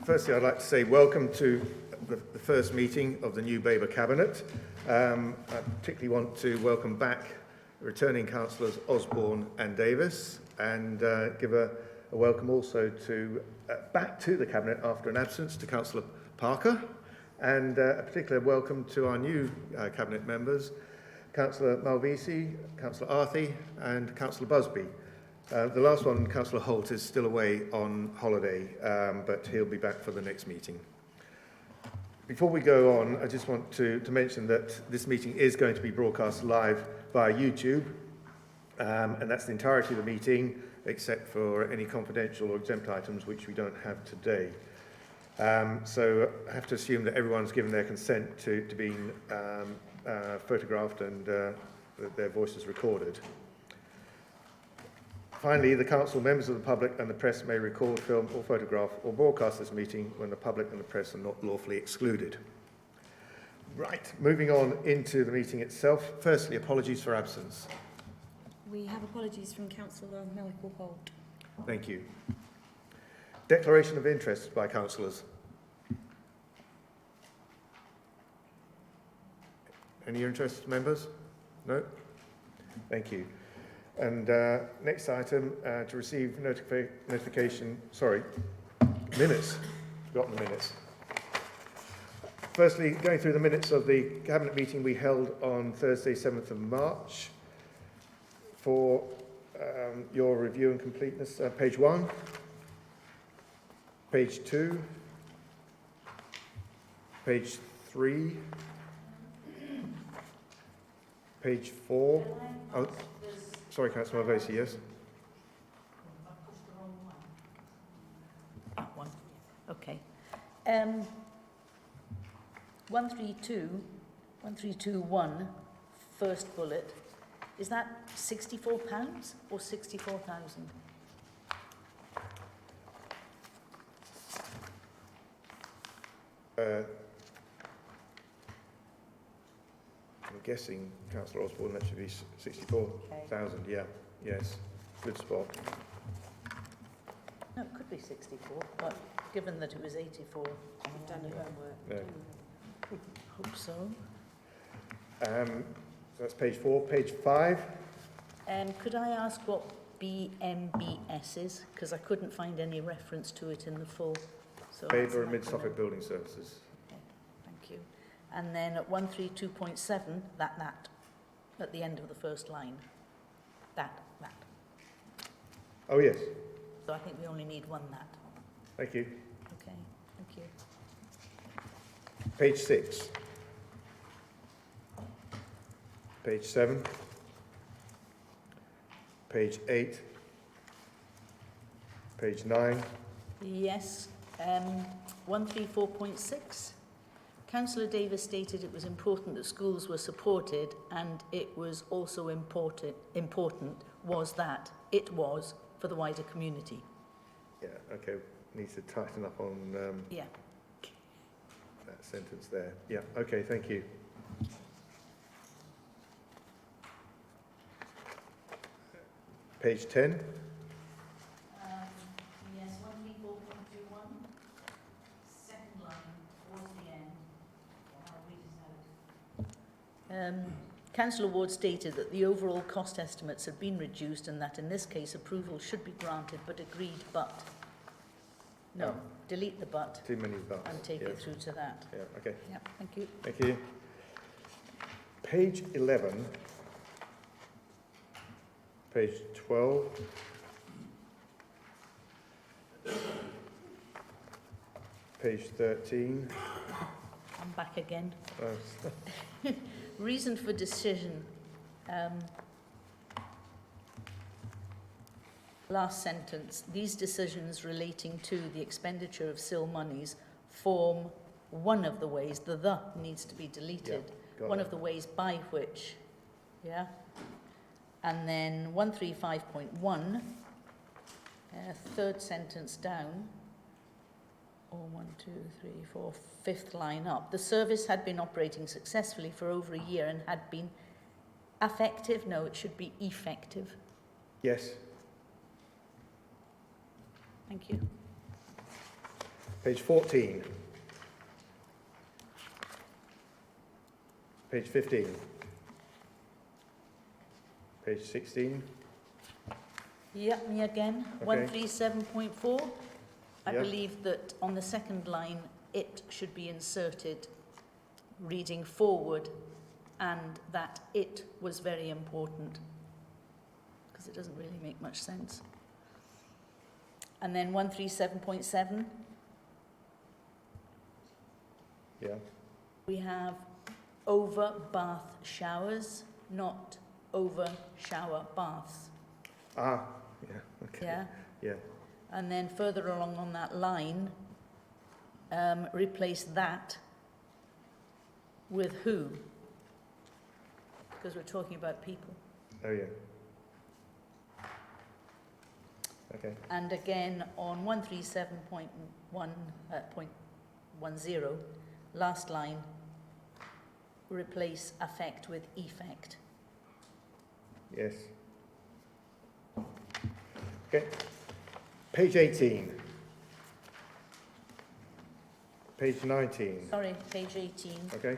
Firstly, I'd like to say welcome to the first meeting of the new Babergh Cabinet. I particularly want to welcome back returning councillors Osborne and Davis, and give a welcome also to back to the Cabinet after an absence to Councillor Parker, and a particular welcome to our new Cabinet members, Councillor Malvisi, Councillor Arthey and Councillor Busby. The last one, Councillor Holt, is still away on holiday, but he'll be back for the next meeting. Before we go on, I just want to mention that this meeting is going to be broadcast live via YouTube, and that's the entirety of the meeting, except for any confidential or exempt items which we don't have today. So I have to assume that everyone's given their consent to being photographed and their voices recorded. Finally, the council, members of the public and the press may record, film or photograph or broadcast this meeting when the public and the press are not lawfully excluded. Right, moving on into the meeting itself. Firstly, apologies for absence. We have apologies from Councillor Melchior Holt. Thank you. Declaration of interest by councillors. Any interested members? No? Thank you. And next item, to receive notification, minutes. Forgotten the minutes. Firstly, going through the minutes of the Cabinet meeting we held on Thursday, 7th of March. For your review and completeness, page 1, page 2, page 3, page 4. Oh, sorry, Councillor Malvesi, yes? That one. Okay. 1321, first bullet. Is that £64 or 64,000? I'm guessing, Councillor Osborne, that should be 64,000, yeah, yes, good spot. No, it could be 64, but given that it was 84, We've done your homework. No. Hope so. So that's page 4. Page 5. Could I ask what BMBS is? Because I couldn't find any reference to it in the full. So Babergh and Mid-Suffolk Building Services. Okay, thank you. And then at 132.7, that, at the end of the first line. That. Oh, yes. So I think we only need one that. Thank you. Okay, thank you. Page 6. Page 7. Page 8. Page 9. Yes, 134.6. Councillor Davis stated it was important that schools were supported, and it was also important was that it was for the wider community. Yeah, okay. Needs to tighten up on Yeah. that sentence there. Yeah, okay, thank you. Page 10. Yes, 134.21. Second line towards the end. I'll read it out. Councillor Ward stated that the overall cost estimates had been reduced and that in this case approval should be granted but agreed but. No, delete the but Too many buts. and take it through to that. Yeah, okay. Yeah, thank you. Thank you. Page 11. Page 12. Page 13. I'm back again. Oh, Reason for decision. Last sentence. These decisions relating to the expenditure of SIL monies form one of the ways, the needs to be deleted, one of the ways by which, yeah? And then 135.1, third sentence down, or 1, 2, 3, 4, fifth line up. The service had been operating successfully for over a year and had been effective. No, it should be effective. yes. Thank you. Page 14. Page 15. Page 16. Yep, me again. Okay. 137.4. I Yep. believe that on the second line, it should be inserted, reading forward, and that it was very important, because it doesn't really make much sense. And then 137.7, Yeah. we have over bath showers, not over shower baths. Ah, yeah, okay. Yeah? Yeah. And then further along on that line, replace that with who? Because we're talking about people. Oh, yeah. Okay. And again, on 137.10, last line, replace affect with effect. Yes. Okay. Page 18. Page 19. Sorry, page 18. Okay.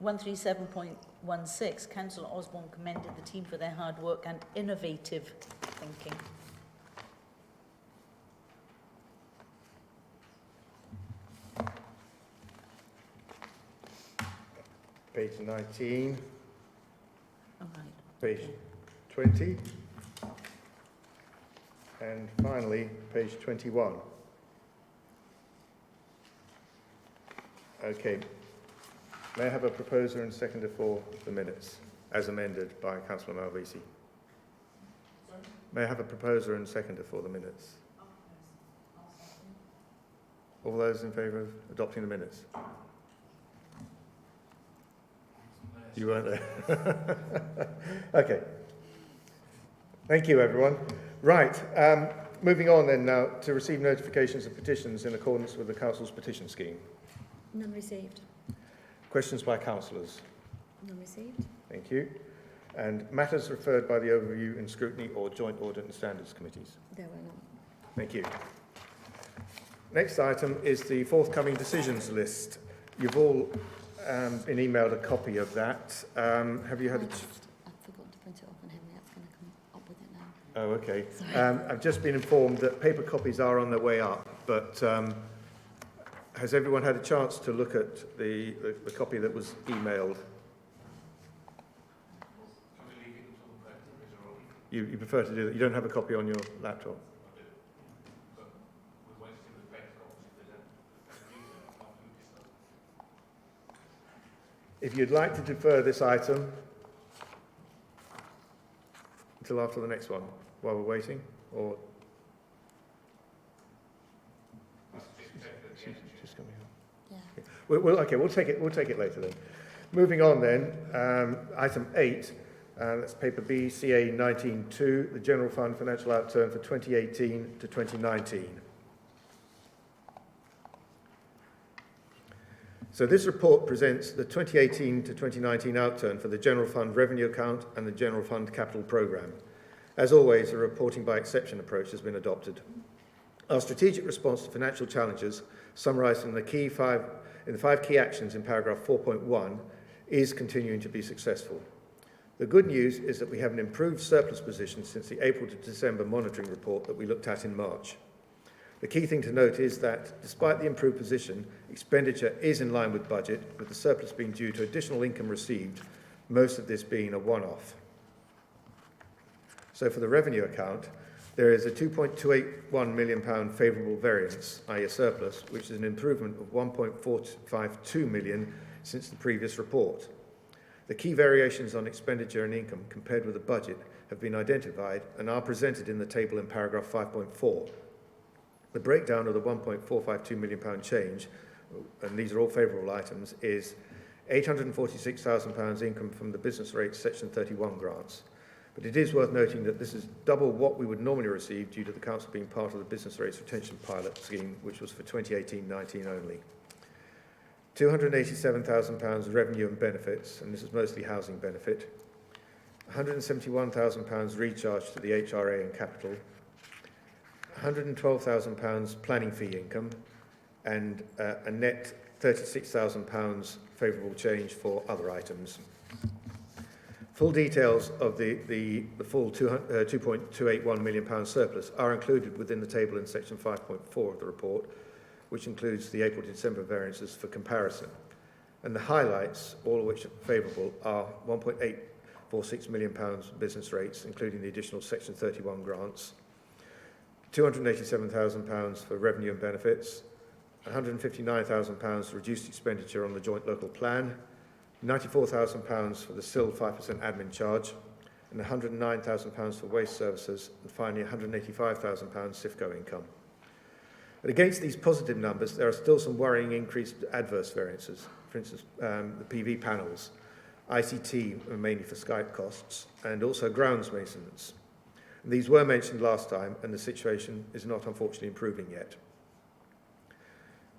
137.16, Councillor Osborne commended the team for their hard work and innovative thinking. Page 19. All right. Page 20. And finally, page 21. Okay. May I have a proposer and seconder for the minutes, as amended by Councillor Malvisi? May I have a proposer and seconder for the minutes? All those in favour of adopting the minutes? You weren't there. Okay. Thank you, everyone. Right. Moving on then now to receive notifications of petitions in accordance with the Council's petition scheme. None received. Questions by councillors? None received. Thank you. And matters referred by the Overview and Scrutiny or Joint Audit and Standards Committees? There were none. Thank you. Next item is the forthcoming decisions list. You've all been emailed a copy of that. Have you had a... I've forgotten to print it off and Henriette's going to come up with it now. Oh, okay. Sorry. I've just been informed that paper copies are on their way up, but has everyone had a chance to look at the copy that was emailed? You prefer to do that? You don't have a copy on your laptop? If you'd like to defer this item until after the next one, while we're waiting, or... She's coming up. Yeah. We'll take it later then. Moving on then, item 8, that's paper B, CA 19.2, the General Fund Financial Outturn for 2018 to 2019. So this report presents the 2018 to 2019 outturn for the General Fund Revenue Account and the General Fund Capital Programme. As always, a reporting by exception approach has been adopted. Our strategic response to financial challenges, summarised in the 5 key actions in paragraph 4.1, is continuing to be successful. The good news is that we have an improved surplus position since the April to December monitoring report that we looked at in March. The key thing to note is that, despite the improved position, expenditure is in line with budget, with the surplus being due to additional income received, most of this being a one-off. So for the revenue account, there is a £2.281 million favourable variance, i.e. a surplus, which is an improvement of £1.452 million since the previous report. The key variations on expenditure and income compared with the budget have been identified and are presented in the table in paragraph 5.4. The breakdown of the £1.452 million change, and these are all favourable items, is £846,000 income from the business rates section 31 grants. But it is worth noting that this is double what we would normally receive due to the council being part of the business rates retention pilot scheme, which was for 2018-19 only. £287,000 revenue and benefits, and this is mostly housing benefit. £171,000 recharge to the HRA and capital. £112,000 planning fee income, and a net £36,000 favourable change for other items. Full details of the full £2.281 million surplus are included within the table in section 5.4 of the report, which includes the April to December variances for comparison. And the highlights, all of which are favourable, are £1.846 million business rates, including the additional section 31 grants, £287,000 for revenue and benefits, £159,000 reduced expenditure on the joint local plan, £94,000 for the SIL 5% admin charge, and £109,000 for waste services, and finally £185,000 CIFCO income. But against these positive numbers, there are still some worrying increased adverse variances. For instance, the PV panels, ICT, mainly for Skype costs, and also grounds maintenance. And these were mentioned last time, and the situation is not unfortunately improving yet.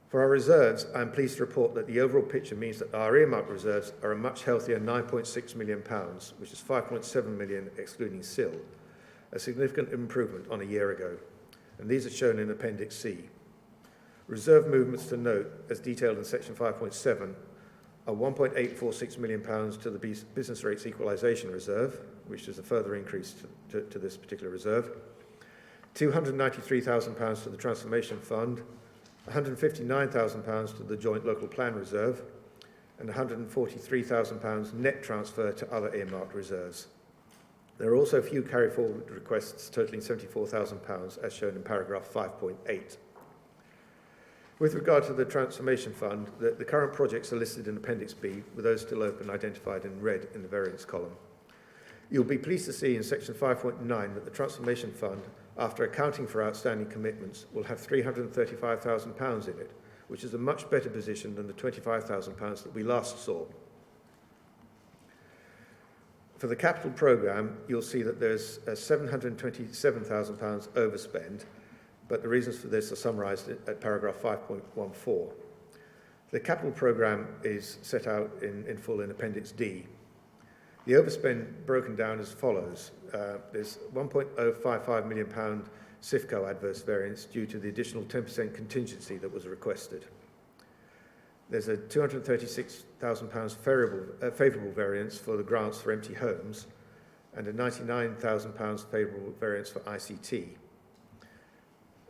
For our reserves, I'm pleased to report that the overall picture means that our earmarked reserves are a much healthier £9.6 million, which is £5.7 million excluding SIL, a significant improvement on a year ago. And these are shown in Appendix C. Reserve movements to note, as detailed in Section 5.7, are £1.846 million to the Business Rates Equalisation Reserve, which is a further increase to this particular reserve, £293,000 to the Transformation Fund, £159,000 to the Joint Local Plan Reserve, and £143,000 net transfer to other earmarked reserves. There are also a few carry-forward requests totalling £74,000, as shown in paragraph 5.8. With regard to the Transformation Fund, the current projects are listed in Appendix B, with those still open identified in red in the variance column. You'll be pleased to see in section 5.9 that the Transformation Fund, after accounting for outstanding commitments, will have £335,000 in it, which is a much better position than the £25,000 that we last saw. For the capital programme, you'll see that there's a £727,000 overspend, but the reasons for this are summarised at paragraph 5.14. The capital programme is set out in full in Appendix D. The overspend broken down as follows. There's £1.055 million CIFCO adverse variance due to the additional 10% contingency that was requested. There's a £236,000 favourable variance for the grants for empty homes, and a £99,000 favourable variance for ICT.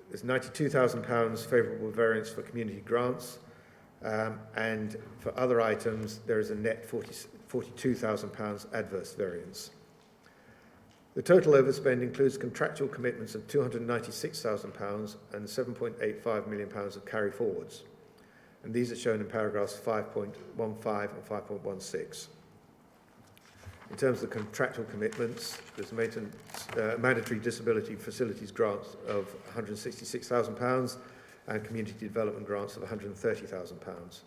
There's £92,000 favourable variance for community grants, and for other items, there is a net £42,000 adverse variance. The total overspend includes contractual commitments of £296,000 and £7.85 million of carry forwards. And these are shown in paragraphs 5.15 and 5.16. In terms of the contractual commitments, there's mandatory disability facilities grants of £166,000 and community development grants of £130,000.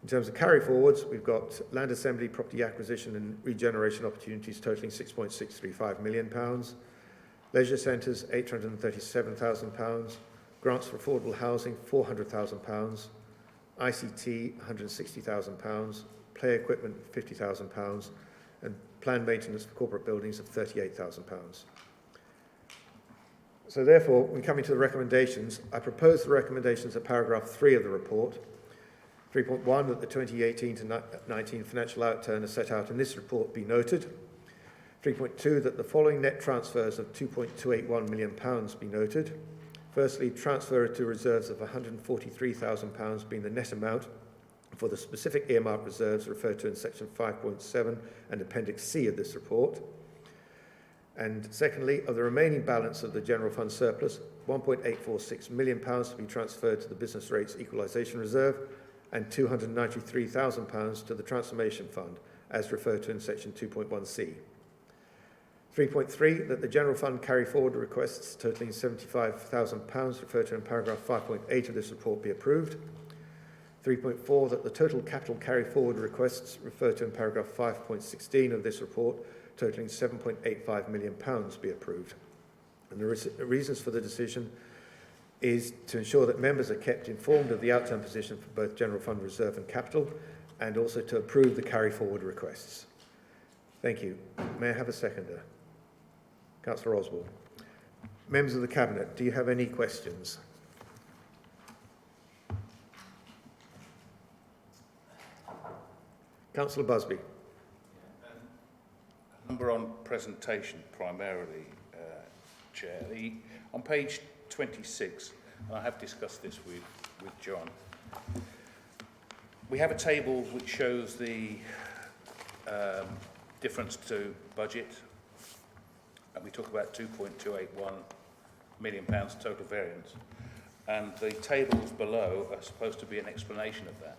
In terms of carry forwards, we've got land assembly, property acquisition and regeneration opportunities totalling £6.635 million, leisure centres £837,000, grants for affordable housing £400,000, ICT £160,000, play equipment £50,000, and planned maintenance for corporate buildings of £38,000. So therefore, when coming to the recommendations, I propose the recommendations of paragraph 3 of the report. 3.1, that the 2018 to 19 financial outturn as set out in this report be noted. 3.2, that the following net transfers of £2.281 million be noted. Firstly, transfer to reserves of £143,000 being the net amount for the specific earmark reserves referred to in section 5.7 and Appendix C of this report. And secondly, of the remaining balance of the general fund surplus, £1.846 million to be transferred to the Business Rates Equalisation Reserve and £293,000 to the Transformation Fund, as referred to in section 2.1c. 3.3, that the general fund carry forward requests totaling £75,000 referred to in paragraph 5.8 of this report be approved. 3.4, that the total capital carry forward requests referred to in paragraph 5.16 of this report totaling £7.85 million be approved. And the reasons for the decision is to ensure that members are kept informed of the outturn position for both general fund reserve and capital, and also to approve the carry forward requests. Thank you. May I have a seconder? Councillor Oswald. Members of the Cabinet, do you have any questions? Councillor Busby. Number on presentation primarily, Chair. On page 26, and I have discussed this with John, we have a table which shows the difference to budget, and we talk about £2.281 million total variance, and the tables below are supposed to be an explanation of that.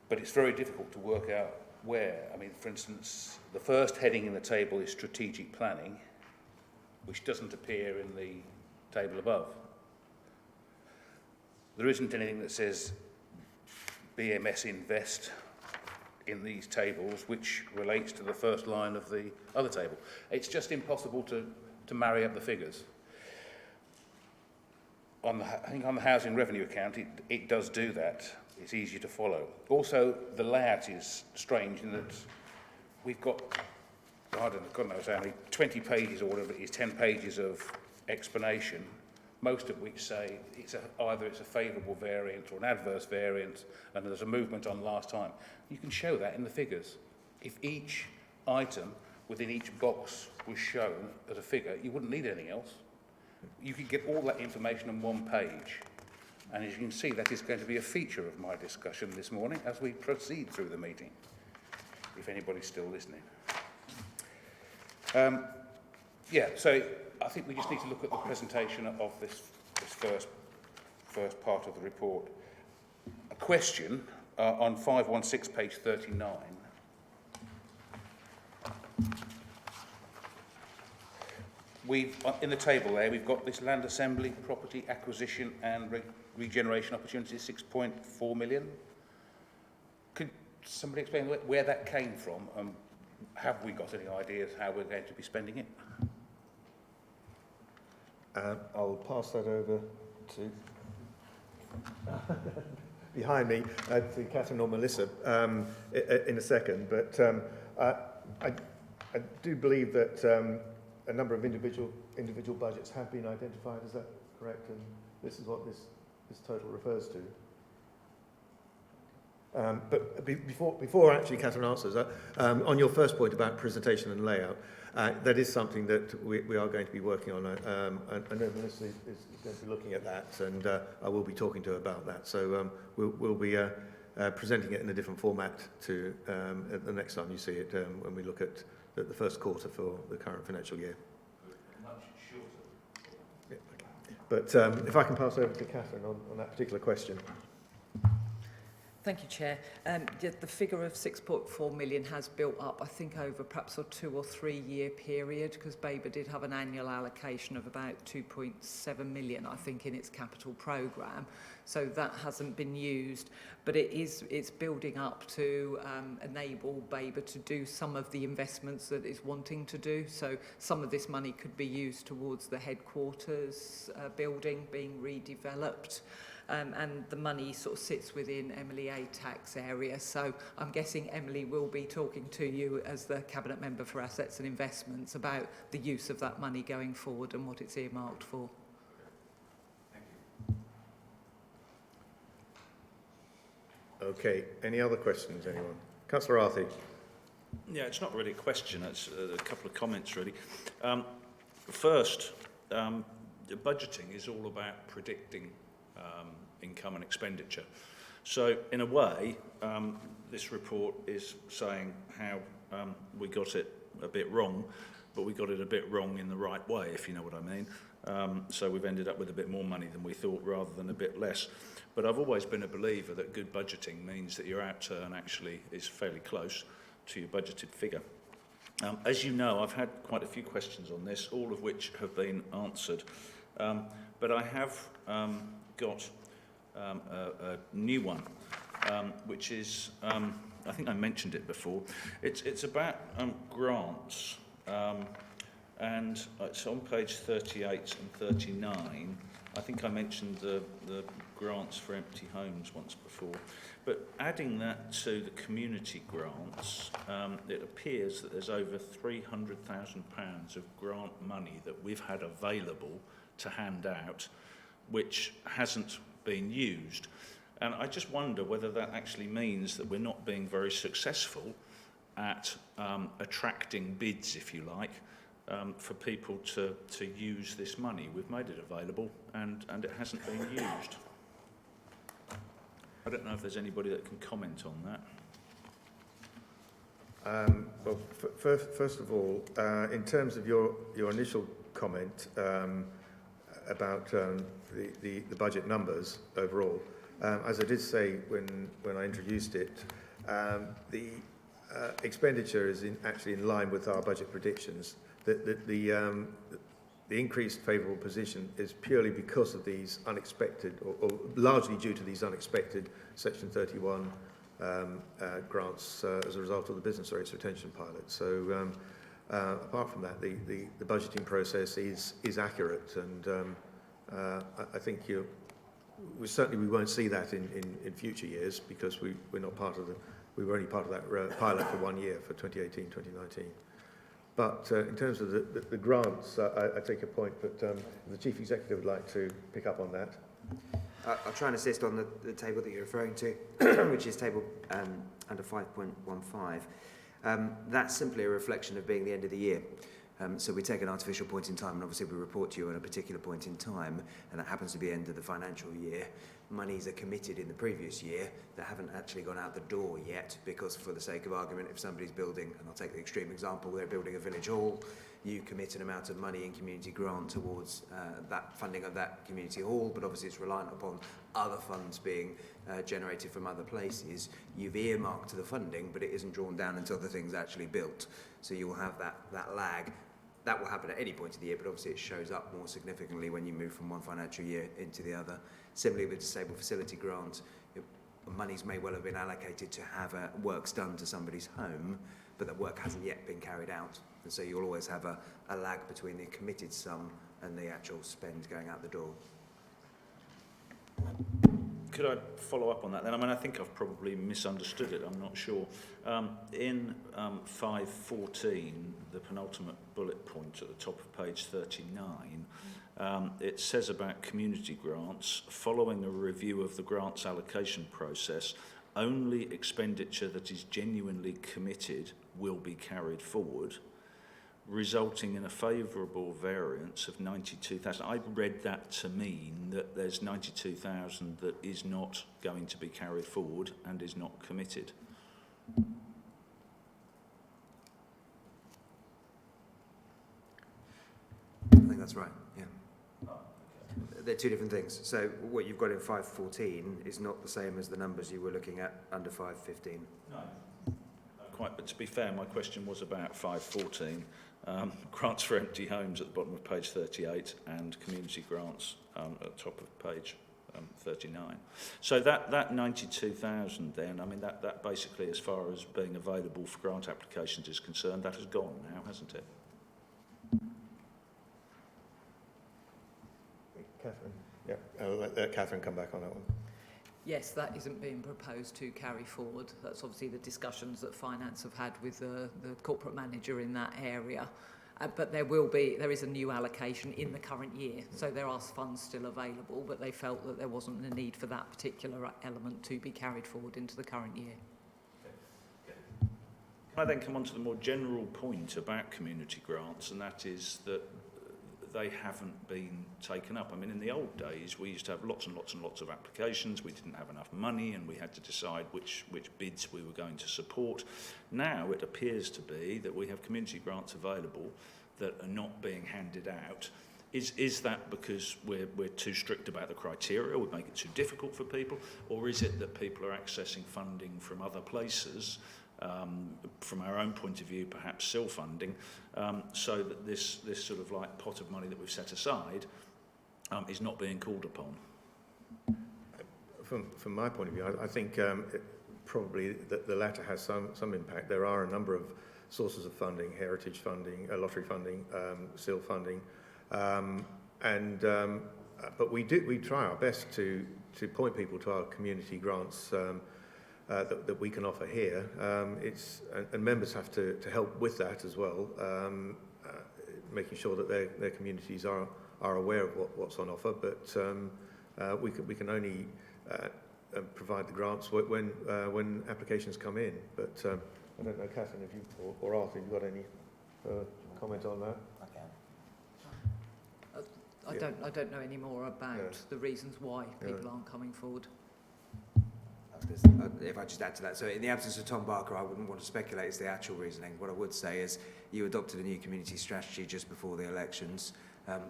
But it's very difficult to work out where. I mean, for instance, the first heading in the table is strategic planning, which doesn't appear in the table above. There isn't anything that says BMS Invest in these tables, which relates to the first line of the other table. It's just impossible to marry up the figures. I think on the housing revenue account, it does do that. It's easier to follow. Also, the layout is strange in that we've got, I don't know, God knows how many, 20 pages or whatever it is, 10 pages of explanation, most of which say either it's a favourable variant or an adverse variant, and there's a movement on last time. You can show that in the figures. If each item within each box was shown as a figure, you wouldn't need anything else. You could get all that information on one page. And as you can see, that is going to be a feature of my discussion this morning as we proceed through the meeting, if anybody's still listening. So I think we just need to look at the presentation of this first part of the report. A question on 516, page 39. We've, in the table there, we've got this land assembly, property acquisition and regeneration opportunities, 6.4 million. Could somebody explain where that came from, and have we got any ideas how we're going to be spending it? I'll pass that over to behind me to Catherine or Melissa in a second, but I do believe that a number of individual budgets have been identified. Is that correct? And this is what this total refers to. But before actually Catherine answers, on your first point about presentation and layout, that is something that we are going to be working on. I know Melissa is going to be looking at that, and I will be talking to her about that. So we'll be presenting it in a different format to the next time you see it, when we look at the first quarter for the current financial year. Much shorter. Yeah, okay. But if I can pass over to Catherine on that particular question. Thank you, Chair. The figure of 6.4 million has built up, I think, over perhaps a 2 or 3 year period, because Babergh did have an annual allocation of about 2.7 million, I think, in its capital programme. So that hasn't been used, but it's building up to enable Babergh to do some of the investments that it's wanting to do. So some of this money could be used towards the headquarters building being redeveloped. And the money sort of sits within Emily A tax area. So I'm guessing Emily will be talking to you as the Cabinet Member for Assets and Investments about the use of that money going forward and what it's earmarked for. Thank you. Okay, any other questions, anyone? Councillor Arthey. Yeah, it's not really a question, it's a couple of comments really. First, budgeting is all about predicting income and expenditure. So in a way, this report is saying how we got it a bit wrong, but we got it a bit wrong in the right way, if you know what I mean. So we've ended up with a bit more money than we thought rather than a bit less. But I've always been a believer that good budgeting means that your outturn actually is fairly close to your budgeted figure. As you know, I've had quite a few questions on this, all of which have been answered. But I have got a new one, which is, I think I mentioned it before. It's about grants, and it's on page 38 and 39. I think I mentioned the grants for empty homes once before, but adding that to the community grants, it appears that there's over £300,000 of grant money that we've had available to hand out, which hasn't been used. And I just wonder whether that actually means that we're not being very successful at attracting bids, if you like, for people to use this money. We've made it available and it hasn't been used. I don't know if there's anybody that can comment on that. Well, first of all, in terms of your initial comment about the budget numbers overall, as I did say when I introduced it, the expenditure is actually in line with our budget predictions. The increased favourable position is purely because of these unexpected, or largely due to these unexpected Section 31 grants as a result of the business rates retention pilot. So apart from that, the budgeting process is accurate, and I think we won't see that in future years, because we're not part of we were only part of that pilot for 1 year, for 2018, 2019. But in terms of the grants, I take your point, but the Chief Executive would like to pick up on that. I'll try and assist on the table that you're referring to, which is table under 5.15. That's simply a reflection of being the end of the year. So we take an artificial point in time, and obviously we report to you on a particular point in time, and that happens to be the end of the financial year. Monies are committed in the previous year that haven't actually gone out the door yet, because for the sake of argument, if somebody's building, and I'll take the extreme example, they're building a village hall, you commit an amount of money in community grant towards that funding of that community hall, but obviously it's reliant upon other funds being generated from other places. You've earmarked the funding, but it isn't drawn down until the thing's actually built. So you'll have that lag. That will happen at any point of the year, but obviously it shows up more significantly when you move from one financial year into the other. Similarly with disabled facility grants, monies may well have been allocated to have works done to somebody's home, but that work hasn't yet been carried out. And so you'll always have a lag between the committed sum and the actual spend going out the door. Could I follow up on that then? I mean, I think I've probably misunderstood it, I'm not sure. In 5.14, the penultimate bullet point at the top of page 39, it says about community grants, following a review of the grants allocation process, only expenditure that is genuinely committed will be carried forward, resulting in a favourable variance of 92,000. I read that to mean that there's 92,000 that is not going to be carried forward and is not committed. I think that's right, yeah. They're two different things. So what you've got in 5.14 is not the same as the numbers you were looking at under 5.15. No. Quite, but to be fair, my question was about 5.14. Grants for empty homes at the bottom of page 38 and community grants at the top of page 39. So that 92,000 then, I mean, that basically, as far as being available for grant applications is concerned, that has gone now, hasn't it? Catherine? Yeah, I'll let Catherine come back on that one. Yes, that isn't being proposed to carry forward. That's obviously the discussions that Finance have had with the corporate manager in that area. But there is a new allocation in the current year. So there are funds still available, but they felt that there wasn't a need for that particular element to be carried forward into the current year. Can I then come on to the more general point about community grants, and that is that they haven't been taken up. I mean, in the old days, we used to have lots and lots and lots of applications. We didn't have enough money, and we had to decide which bids we were going to support. Now it appears to be that we have community grants available that are not being handed out. Is that because we're too strict about the criteria, we make it too difficult for people, or is it that people are accessing funding from other places, from our own point of view, perhaps still funding, so that this sort of like pot of money that we've set aside is not being called upon? From my point of view, I think probably the latter has some impact. There are a number of sources of funding: heritage funding, lottery funding, SIL funding, but we try our best to to point people to our community grants that we can offer here. And members have to help with that as well, making sure that their communities are aware of what's on offer. But we can only provide the grants when applications come in. But I don't know, Catherine, if you or Arthur, have you got any comment on that? I don't know any more about the reasons why people aren't coming forward. If I just add to that, so in the absence of Tom Barker, I wouldn't want to speculate as the actual reasoning. What I would say is you adopted a new community strategy just before the elections.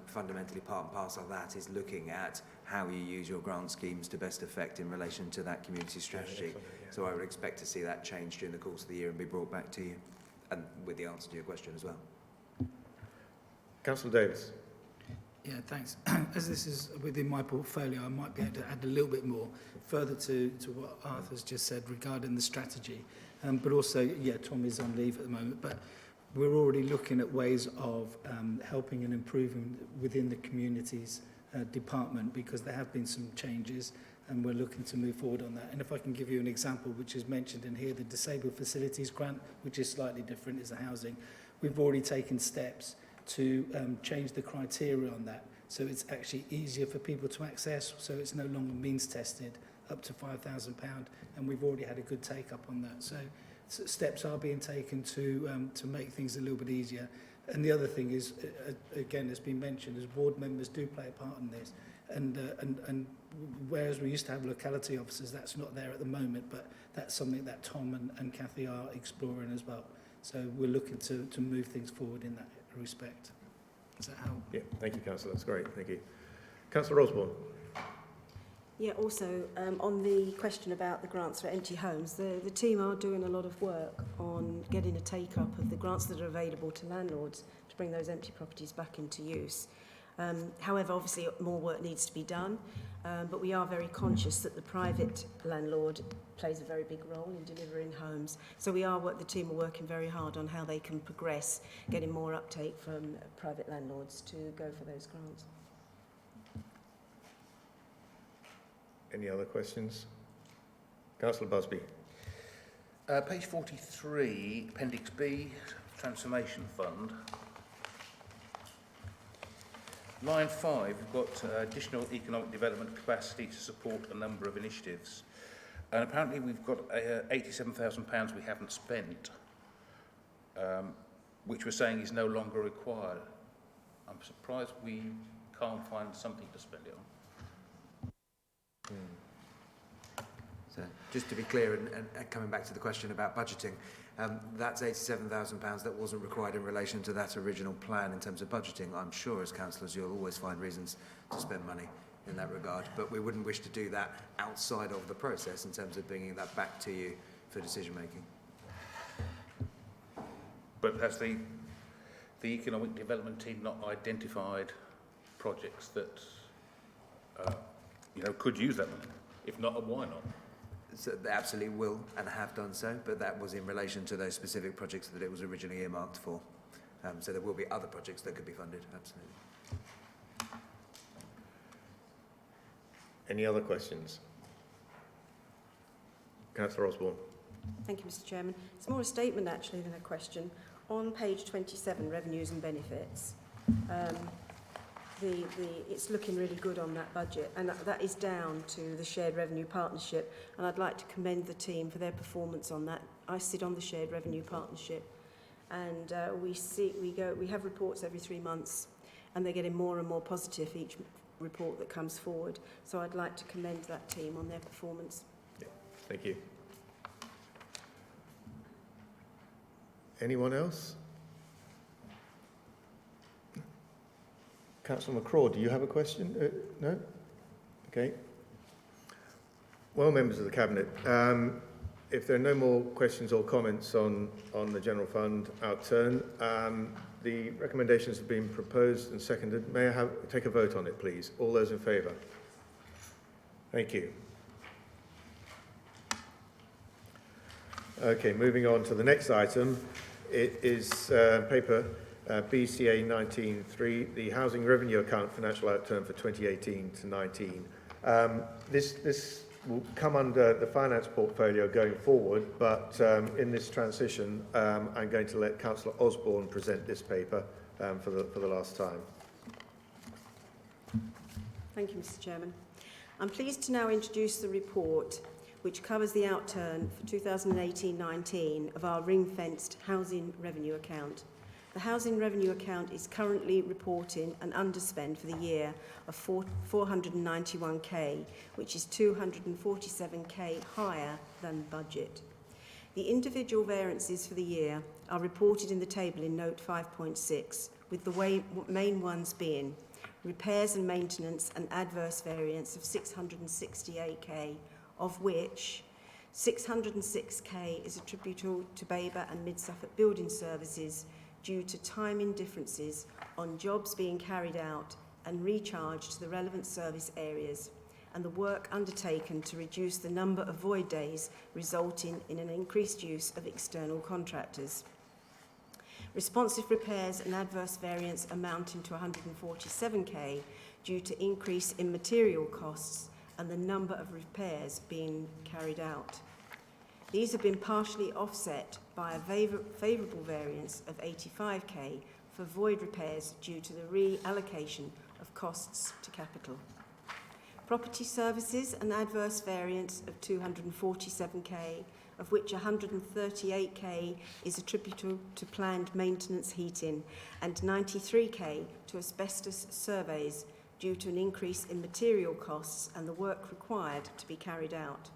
Fundamentally, part and parcel of that is looking at how you use your grant schemes to best effect in relation to that community strategy. So I would expect to see that change during the course of the year and be brought back to you, and with the answer to your question as well. Councillor Davis. Yeah, thanks. As this is within my portfolio, I might be able to add a little bit more further to what Arthur's just said regarding the strategy. But also, Tom is on leave at the moment, but we're already looking at ways of helping and improving within the communities department, because there have been some changes and we're looking to move forward on that. And if I can give you an example, which is mentioned in here, the Disabled Facilities Grant, which is slightly different, is the housing. We've already taken steps to change the criteria on that, so it's actually easier for people to access, so it's no longer means tested up to £5,000, and we've already had a good take up on that. So steps are being taken to make things a little bit easier. And the other thing is, again, has been mentioned, is ward members do play a part in this, and whereas we used to have locality officers, that's not there at the moment, but that's something that Tom and Kathy are exploring as well. So we're looking to move things forward in that respect. Does that help? Yeah, thank you, Councillor. That's great. Thank you. Councillor Osborne. Yeah, also on the question about the grants for empty homes, the team are doing a lot of work on getting a take-up of the grants that are available to landlords to bring those empty properties back into use. However, obviously more work needs to be done, but we are very conscious that the private landlord plays a very big role in delivering homes. So the team are working very hard on how they can progress, getting more uptake from private landlords to go for those grants. Any other questions? Councillor Busby. Page 43, Appendix B, Transformation Fund. Line 5, we've got additional economic development capacity to support a number of initiatives. And apparently we've got £87,000 we haven't spent, which we're saying is no longer required. I'm surprised we can't find something to spend it on. So just to be clear, and coming back to the question about budgeting, that's £87,000 that wasn't required in relation to that original plan in terms of budgeting. I'm sure as councillors you'll always find reasons to spend money in that regard, but we wouldn't wish to do that outside of the process in terms of bringing that back to you for decision making. But has the economic development team not identified projects that could use that money? If not, why not? So they absolutely will and have done so, but that was in relation to those specific projects that it was originally earmarked for. So there will be other projects that could be funded, absolutely. Any other questions? Councillor Osborne. Thank you, Mr. Chairman. It's more a statement actually than a question. On page 27, revenues and benefits, it's looking really good on that budget, and that is down to the shared revenue partnership, and I'd like to commend the team for their performance on that. I sit on the shared revenue partnership, and we have reports every 3 months, and they're getting more and more positive each report that comes forward. So I'd like to commend that team on their performance. Yeah, thank you. Anyone else? Councillor McCraw, do you have a question? No? Okay. Well, members of the Cabinet, if there are no more questions or comments on the General Fund, our turn. The recommendations have been proposed and seconded. May I take a vote on it, please? All those in favour? Thank you. Okay, moving on to the next item. It is paper BCA 19.3, the Housing Revenue Account Financial Outturn for 2018 to 19. This will come under the finance portfolio going forward, but in this transition, I'm going to let Councillor Osborne present this paper for the last time. Thank you, Mr. Chairman. I'm pleased to now introduce the report which covers the outturn for 2018-19 of our ring-fenced housing revenue account. The housing revenue account is currently reporting an underspend for the year of 491k, which is 247k higher than budget. The individual variances for the year are reported in the table in note 5.6, with the main ones being repairs and maintenance and adverse variance of 668k, of which 606k is attributable to Babergh and Mid-Suffolk Building Services due to timing differences on jobs being carried out and recharged to the relevant service areas, and the work undertaken to reduce the number of void days, resulting in an increased use of external contractors. Responsive repairs and adverse variance amounting to 147k due to increase in material costs and the number of repairs being carried out. These have been partially offset by a favourable variance of 85k for void repairs due to the reallocation of costs to capital. Property services, an adverse variance of 247k, of which 138k is attributable to planned maintenance heating and 93k to asbestos surveys due to an increase in material costs and the work required to be carried out.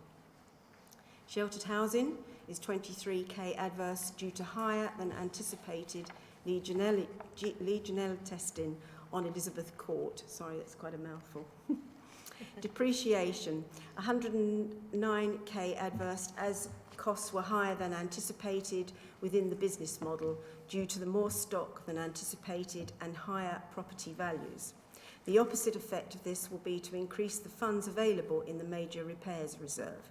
Sheltered housing is 23k adverse due to higher than anticipated Legionella testing on Elizabeth Court. Sorry, that's quite a mouthful. Depreciation, 109k adverse as costs were higher than anticipated within the business model due to the more stock than anticipated and higher property values. The opposite effect of this will be to increase the funds available in the major repairs reserve.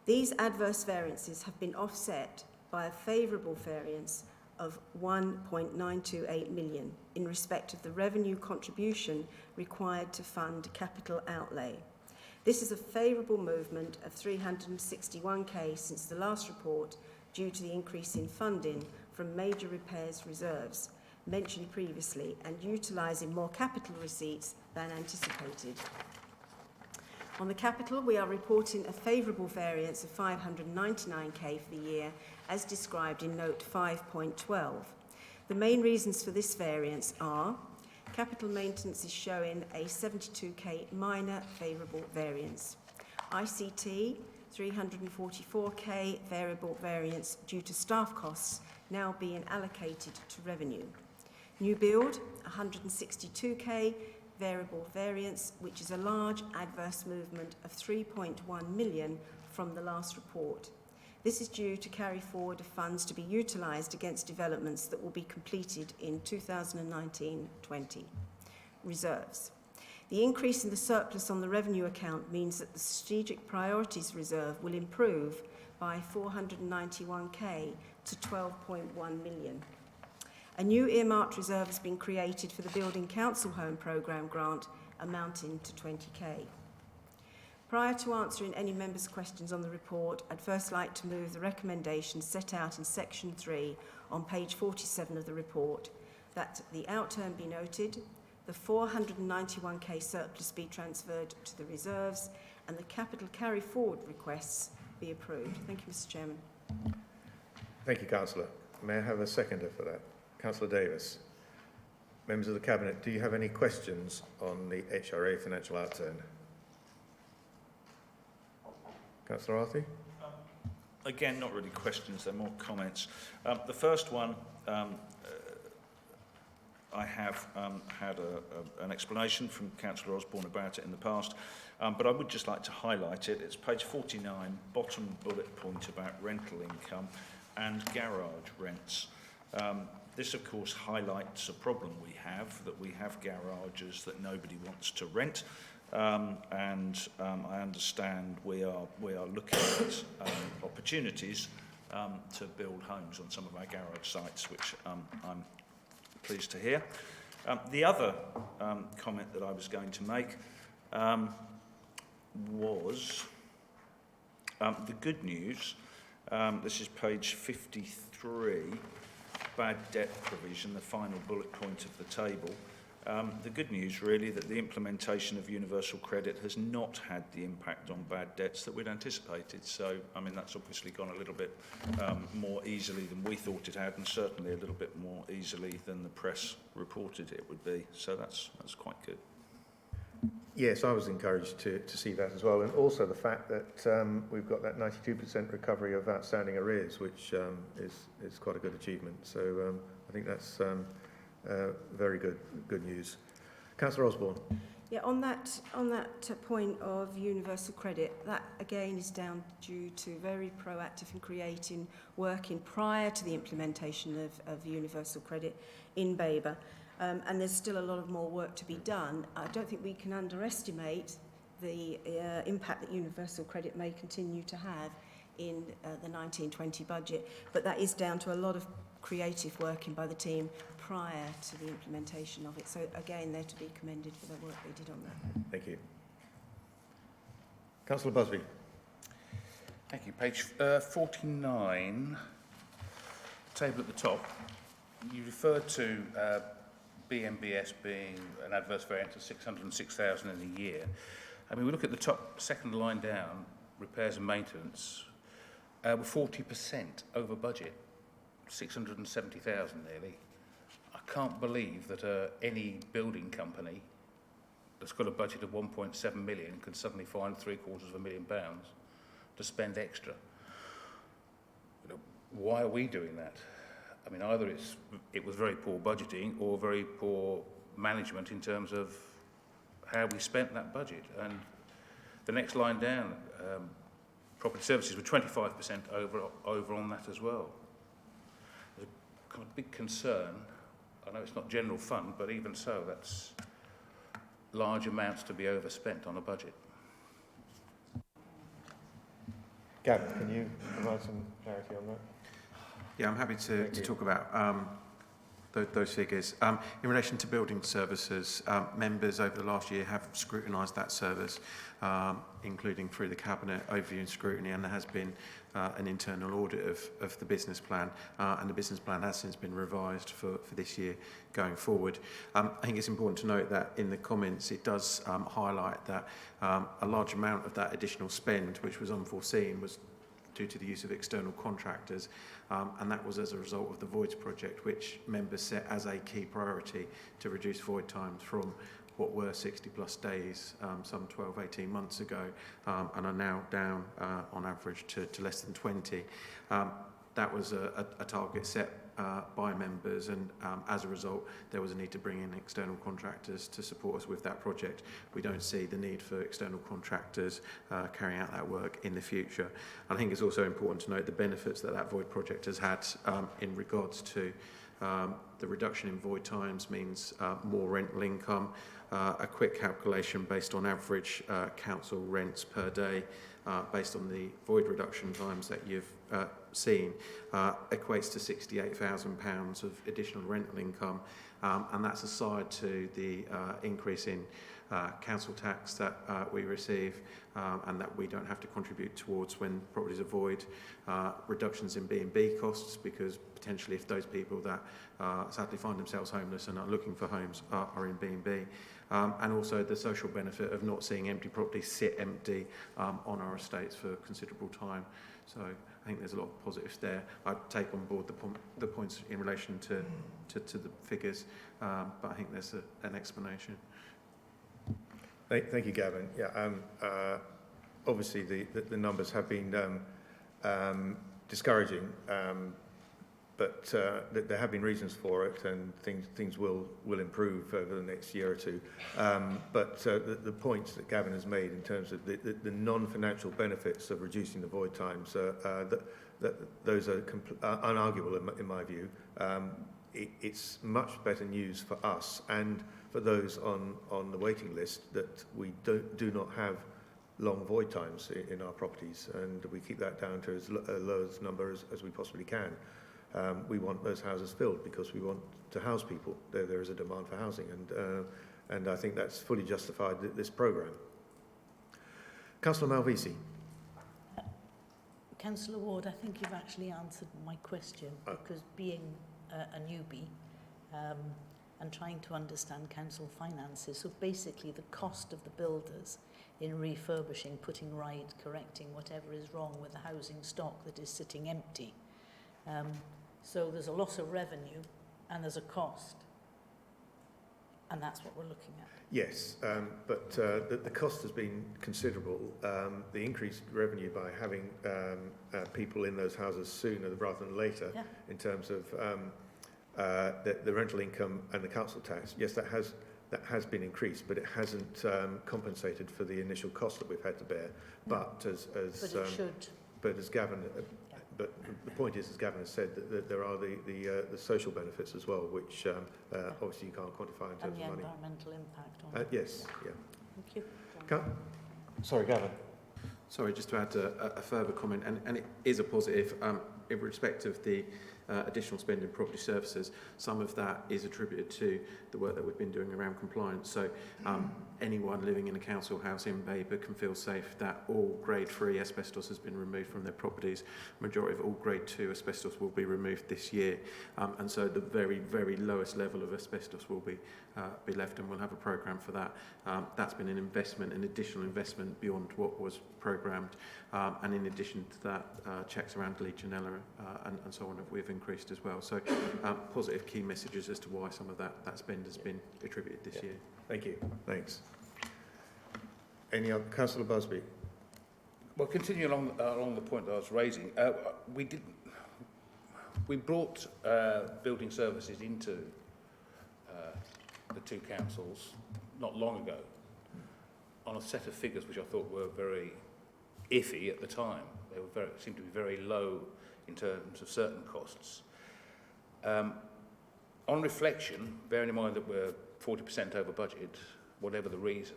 These adverse variances have been offset by a favourable variance of 1.928 million in respect of the revenue contribution required to fund capital outlay. This is a favourable movement of 361k since the last report due to the increase in funding from major repairs reserves mentioned previously and utilising more capital receipts than anticipated. On the capital, we are reporting a favourable variance of 599k for the year, as described in note 5.12. The main reasons for this variance are capital maintenance is showing a 72k minor favourable variance. ICT, 344k variable variance due to staff costs now being allocated to revenue. New build, 162k variable variance, which is a large adverse movement of 3.1 million from the last report. This is due to carry forward of funds to be utilised against developments that will be completed in 2019-20. Reserves. The increase in the surplus on the revenue account means that the Strategic Priorities Reserve will improve by 491k to 12.1 million. A new earmarked reserve has been created for the Building Council Home Programme grant amounting to 20k. Prior to answering any members' questions on the report, I'd first like to move the recommendations set out in section 3 on page 47 of the report, that the outturn be noted, the 491k surplus be transferred to the reserves, and the capital carry forward requests be approved. Thank you, Mr. Chairman. Thank you, Councillor. May I have a seconder for that? Councillor Davis. Members of the Cabinet, do you have any questions on the HRA financial outturn? Councillor Arthey? Again, not really questions, they're more comments. The first one, I have had an explanation from Councillor Osborne about it in the past, but I would just like to highlight it. It's page 49, bottom bullet point about rental income and garage rents. This, of course, highlights a problem we have, that we have garages that nobody wants to rent, and I understand we are looking at opportunities to build homes on some of our garage sites, which I'm pleased to hear. The other comment that I was going to make was the good news. This is page 53, bad debt provision, the final bullet point of the table. The good news really that the implementation of universal credit has not had the impact on bad debts that we'd anticipated. So, I mean, that's obviously gone a little bit more easily than we thought it had, and certainly a little bit more easily than the press reported it would be. So that's quite good. Yes, I was encouraged to see that as well, and also the fact that we've got that 92% recovery of outstanding arrears, which is quite a good achievement. So I think that's very good news. Councillor Osborne. Yeah, on that point of universal credit, that again is down due to very proactive and creating working prior to the implementation of universal credit in Babergh. And there's still a lot of more work to be done. I don't think we can underestimate the impact that universal credit may continue to have in the 1920 budget, but that is down to a lot of creative working by the team prior to the implementation of it. So again, they're to be commended for the work they did on that. Thank you. Councillor Busby. Thank you. Page 49, table at the top. You referred to BMBS being an adverse variance of 606,000 in a year. I mean, we look at the top second line down, repairs and maintenance, we're 40% over budget, 670,000 nearly. I can't believe that any building company that's got a budget of 1.7 million can suddenly find £750,000 to spend extra. You know, why are we doing that? I mean, either it was very poor budgeting or very poor management in terms of how we spent that budget. And the next line down, property services were 25% over on that as well. There's a kind of big concern. I know it's not general fund, but even so, that's large amounts to be overspent on a budget. Gavin, can you provide some clarity on that? Yeah, I'm happy to talk about those figures. In relation to building services, members over the last year have scrutinised that service, including through the Cabinet overview and scrutiny, and there has been an internal audit of the business plan, and the business plan has since been revised for this year going forward. I think it's important to note that in the comments it does highlight that a large amount of that additional spend, which was unforeseen, was due to the use of external contractors, and that was as a result of the voids project, which members set as a key priority to reduce void times from what were 60 plus days some 12-18 months ago, and are now down on average to less than 20. That was a target set by members, and as a result there was a need to bring in external contractors to support us with that project. We don't see the need for external contractors carrying out that work in the future. I think it's also important to note the benefits that void project has had in regards to the reduction in void times means more rental income. A quick calculation based on average council rents per day based on the void reduction times that you've seen equates to £68,000 of additional rental income, and that's aside to the increase in council tax that we receive and that we don't have to contribute towards when properties are void, reductions in B&B costs, because potentially if those people that sadly find themselves homeless and are looking for homes are in B&B, and also the social benefit of not seeing empty properties sit empty on our estates for considerable time. So I think there's a lot of positives there. I take on board the points in relation to the figures, but I think there's an explanation. Thank you, Gavin. Yeah, obviously the numbers have been discouraging, but there have been reasons for it, and things will improve over the next year or two. But the points that Gavin has made in terms of the non-financial benefits of reducing the void times, those are unarguable in my view. It's much better news for us and for those on the waiting list that we do not have long void times in our properties, and we keep that down to as low a number as we possibly can. We want those houses filled because we want to house people. There is a demand for housing, and I think that's fully justified this programme. Councillor Malvisi. Councillor Ward, I think you've actually answered my question, because being a newbie and trying to understand council finances, so basically the cost of the builders in refurbishing, putting right, correcting whatever is wrong with the housing stock that is sitting empty. So there's a loss of revenue and there's a cost. And that's what we're looking at. Yes, but the cost has been considerable. The increased revenue by having people in those houses sooner rather than later, in terms of the rental income and the council tax, yes, that has been increased, but it hasn't compensated for the initial cost that we've had to bear. But as Gavin, but the point is, as Gavin has said, that there are the social benefits as well, which obviously you can't quantify in terms of money. And the environmental impact on it. Yes, yeah. Thank you. Sorry, Gavin. Sorry, just to add a further comment, and it is a positive in respect of the additional spend in property services. Some of that is attributed to the work that we've been doing around compliance. So anyone living in a council house in Babergh can feel safe that all grade 3 asbestos has been removed from their properties. Majority of all grade 2 asbestos will be removed this year, and so the very, very lowest level of asbestos will be left, and we'll have a programme for that. That's been an investment, an additional investment beyond what was programmed, and in addition to that, checks around Legionella and so on we've increased as well. So positive key messages as to why some of that spend has been attributed this year. Thank you. Thanks. Any other? Councillor Busby. Well, continuing along the point that I was raising, we brought building services into the two councils not long ago on a set of figures which I thought were very iffy at the time. They were seemed to be very low in terms of certain costs. On reflection, bearing in mind that we're 40% over budget, whatever the reason,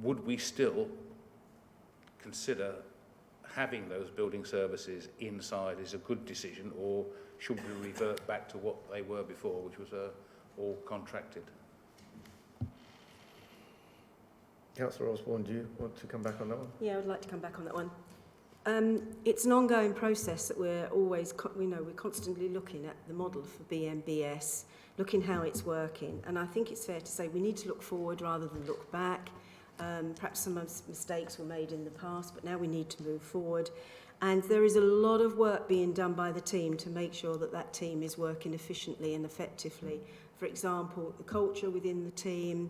would we still consider having those building services inside is a good decision, or should we revert back to what they were before, which was all contracted? Councillor Osborne, do you want to come back on that one? Yeah, I would like to come back on that one. It's an ongoing process that we're always, we're constantly looking at the model for BMBS, looking how it's working. And I think it's fair to say we need to look forward rather than look back. Perhaps some mistakes were made in the past, but now we need to move forward. And there is a lot of work being done by the team to make sure that that team is working efficiently and effectively. For example, the culture within the team,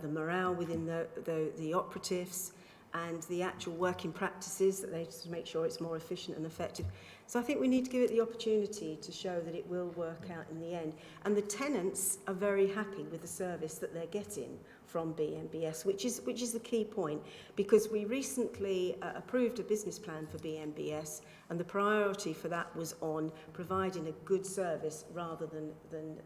the morale within the operatives, and the actual working practices that they to make sure it's more efficient and effective. So I think we need to give it the opportunity to show that it will work out in the end. And the tenants are very happy with the service that they're getting from BMBS, which is the key point, because we recently approved a business plan for BMBS, and the priority for that was on providing a good service rather than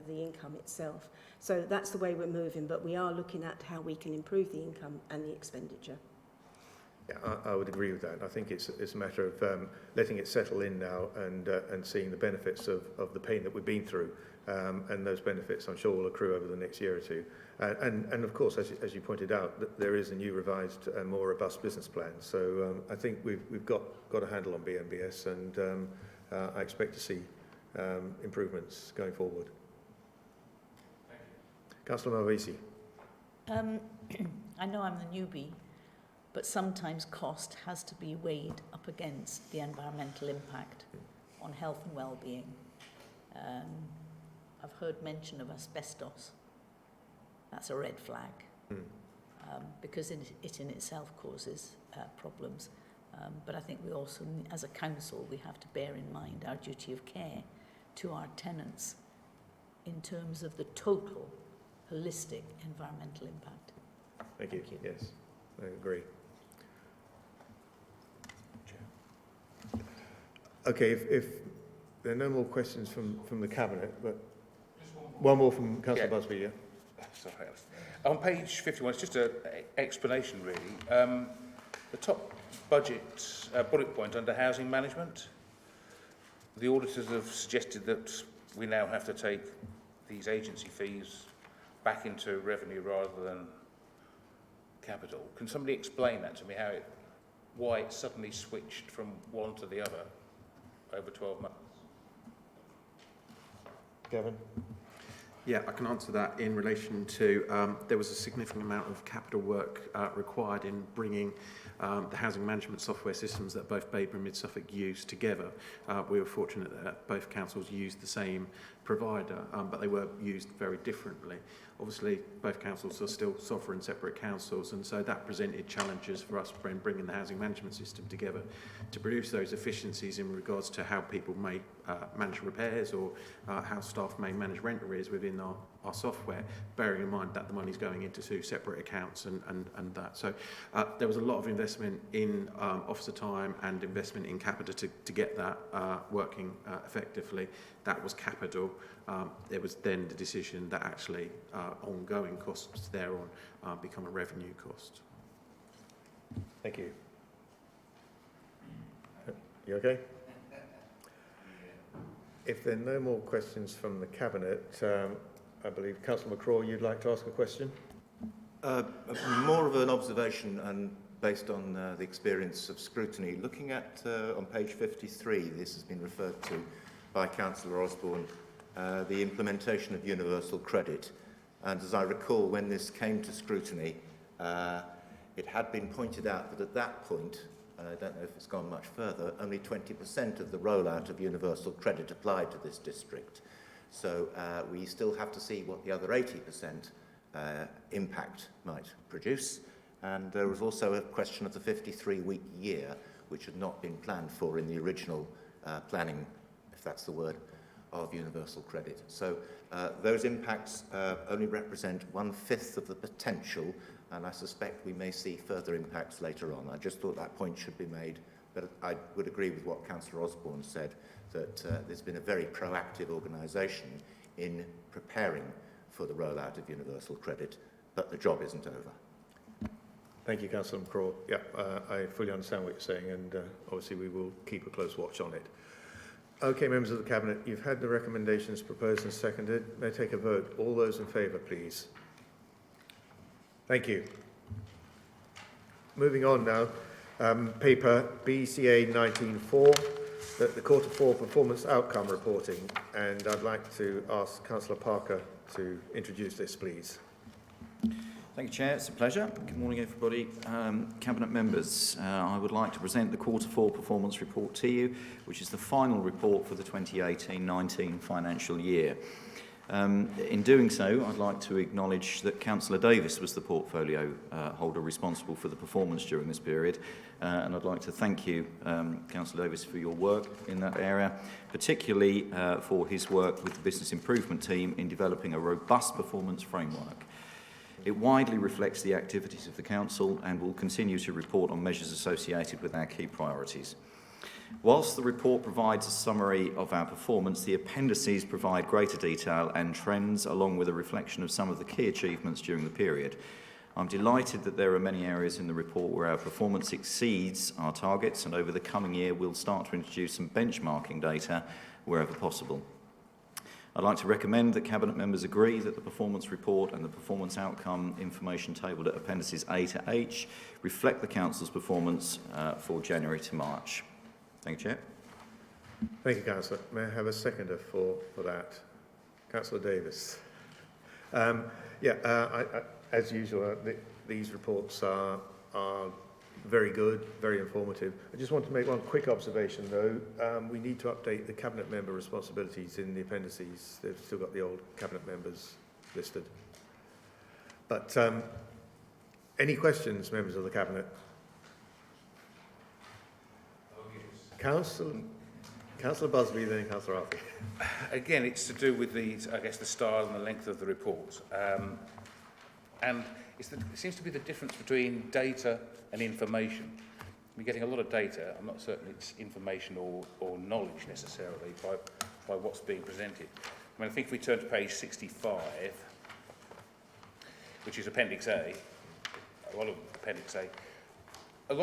the income itself. So that's the way we're moving, but we are looking at how we can improve the income and the expenditure. Yeah, I would agree with that. I think it's a matter of letting it settle in now and seeing the benefits of the pain that we've been through, and those benefits I'm sure will accrue over the next year or two. And of course, as you pointed out, there is a new revised and more robust business plan. So I think we've got a handle on BMBS, and I expect to see improvements going forward. Thank you. Councillor Malvisi. I know I'm the newbie, but sometimes cost has to be weighed up against the environmental impact on health and well-being. I've heard mention of asbestos. That's a red flag, because it in itself causes problems. But I think we also, as a council, we have to bear in mind our duty of care to our tenants in terms of the total holistic environmental impact. Thank you. Yes, I agree. Okay, if there are no more questions from the Cabinet, but one more from Councillor Busby, yeah? Sorry, on page 51, it's just an explanation, really. The top budget bullet point under housing management, the auditors have suggested that we now have to take these agency fees back into revenue rather than capital. Can somebody explain that to me, why it suddenly switched from one to the other over 12 months? Gavin? Yeah, I can answer that in relation to there was a significant amount of capital work required in bringing the housing management software systems that both Babergh and Mid Suffolk used together. We were fortunate that both councils used the same provider, but they were used very differently. Obviously, both councils are still sovereign separate councils, and so that presented challenges for us when bringing the housing management system together to produce those efficiencies in regards to how people may manage repairs or how staff may manage rent arrears within our software, bearing in mind that the money's going into two separate accounts and that. So there was a lot of investment in officer time and investment in capital to get that working effectively. That was capital. There was then the decision that actually ongoing costs thereon become a revenue cost. Thank you. You okay? If there are no more questions from the Cabinet, I believe Councillor McCraw, you'd like to ask a question? More of an observation and based on the experience of scrutiny. Looking at on page 53, this has been referred to by Councillor Osborne, the implementation of universal credit. And as I recall, when this came to scrutiny, it had been pointed out that at that point, and I don't know if it's gone much further, only 20% of the rollout of universal credit applied to this district. So we still have to see what the other 80% impact might produce. And there was also a question of the 53-week year, which had not been planned for in the original planning, if that's the word, of universal credit. So those impacts only represent 1/5 of the potential, and I suspect we may see further impacts later on. I just thought that point should be made, but I would agree with what Councillor Osborne said, that there's been a very proactive organisation in preparing for the rollout of universal credit, but the job isn't over. Thank you, Councillor McCraw. Yeah, I fully understand what you're saying, and obviously we will keep a close watch on it. Okay, members of the Cabinet, you've had the recommendations proposed and seconded. May I take a vote? All those in favour, please. Thank you. Moving on now, paper BCA 19-4, the Quarter 4 Performance Outcome Reporting, and I'd like to ask Councillor Parker to introduce this, please. Thank you, Chair. It's a pleasure. Good morning, everybody. Cabinet members, I would like to present the Quarter 4 Performance Report to you, which is the final report for the 2018-19 financial year. In doing so, I'd like to acknowledge that Councillor Davis was the portfolio holder responsible for the performance during this period, and I'd like to thank you, Councillor Davis, for your work in that area, particularly for his work with the Business Improvement Team in developing a robust performance framework. It widely reflects the activities of the Council and will continue to report on measures associated with our key priorities. Whilst the report provides a summary of our performance, the appendices provide greater detail and trends, along with a reflection of some of the key achievements during the period. I'm delighted that there are many areas in the report where our performance exceeds our targets, and over the coming year we'll start to introduce some benchmarking data wherever possible. I'd like to recommend that Cabinet members agree that the performance report and the performance outcome information tabled at appendices A to H reflect the Council's performance for January to March. Thank you, Chair. Thank you, Councillor. May I have a seconder for that? Councillor Davis. As usual, these reports are very good, very informative. I just want to make one quick observation, though. We need to update the Cabinet member responsibilities in the appendices. They've still got the old Cabinet members listed. But any questions, members of the Cabinet? Councillor Busby, then Councillor Arthur. Again, it's to do with the style and the length of the report. And it seems to be the difference between data and information. We're getting a lot of data. I'm not certain it's information or knowledge necessarily by what's being presented. I mean, I think if we turn to page 65, which is Appendix A, a lot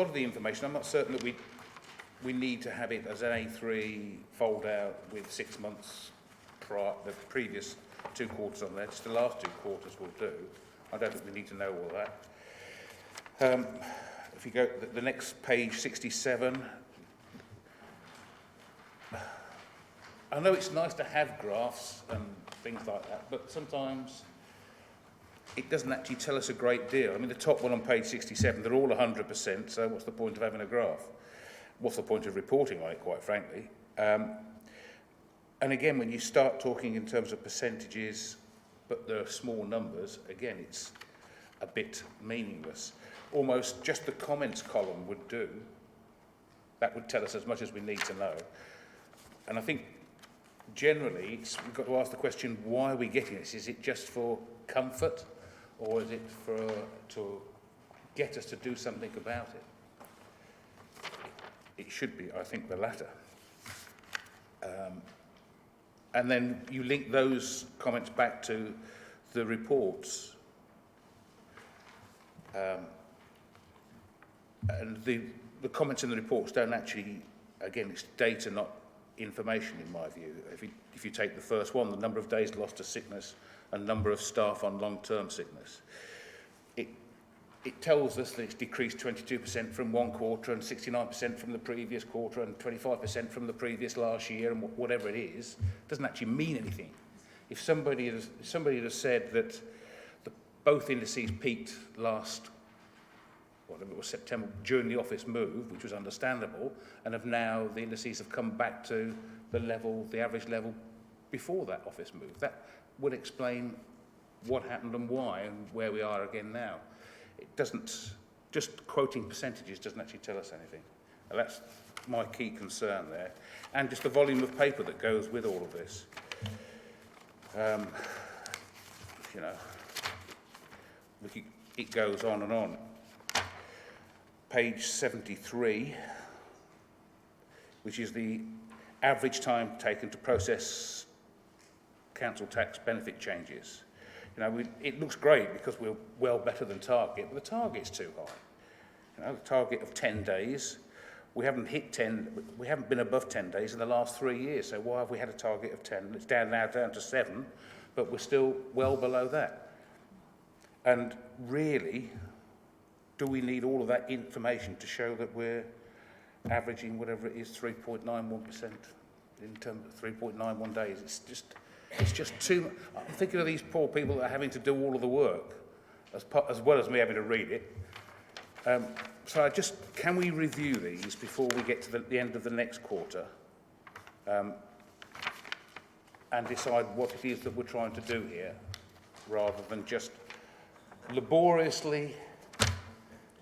of the information, I'm not certain that we need to have it as an A3 fold out with 6 months the previous 2 quarters on there. Just the last 2 quarters will do. I don't think we need to know all that. If you go to the next page, 67, I know it's nice to have graphs and things like that, but sometimes it doesn't actually tell us a great deal. I mean, the top one on page 67, they're all 100%, so what's the point of having a graph? What's the point of reporting on it, quite frankly? And again, when you start talking in terms of percentages, but there are small numbers, again, it's a bit meaningless. Almost just the comments column would do. That would tell us as much as we need to know. And I think generally, we've got to ask the question, why are we getting this? Is it just for comfort, or is it to get us to do something about it? It should be, I think, the latter. And then you link those comments back to the reports. And the comments in the reports don't actually, again, it's data, not information in my view. If you take the first one, the number of days lost to sickness and number of staff on long-term sickness, it tells us that it's decreased 22% from one quarter and 69% from the previous quarter and 25% from the previous last year, and whatever it is, doesn't actually mean anything. If somebody had said that both indices peaked last, whatever it was, September, during the office move, which was understandable, and now the indices have come back to the average level before that office move. That would explain what happened and why, and where we are again now. It doesn't, just quoting percentages doesn't actually tell us anything. And that's my key concern there. And just the volume of paper that goes with all of this. You know, it goes on and on. Page 73, which is the average time taken to process council tax benefit changes. You know, it looks great because we're well better than target, but the target's too high. You know, the target of 10 days, we haven't been above 10 days in the last 3 years, so why have we had a target of 10? It's down to 7, but we're still well below that. And really, do we need all of that information to show that we're averaging whatever it is, 3.91% in terms of 3.91 days? It's just too much. I'm thinking of these poor people that are having to do all of the work, as well as me having to read it. So can we review these before we get to the end of the next quarter, and decide what it is that we're trying to do here, rather than just laboriously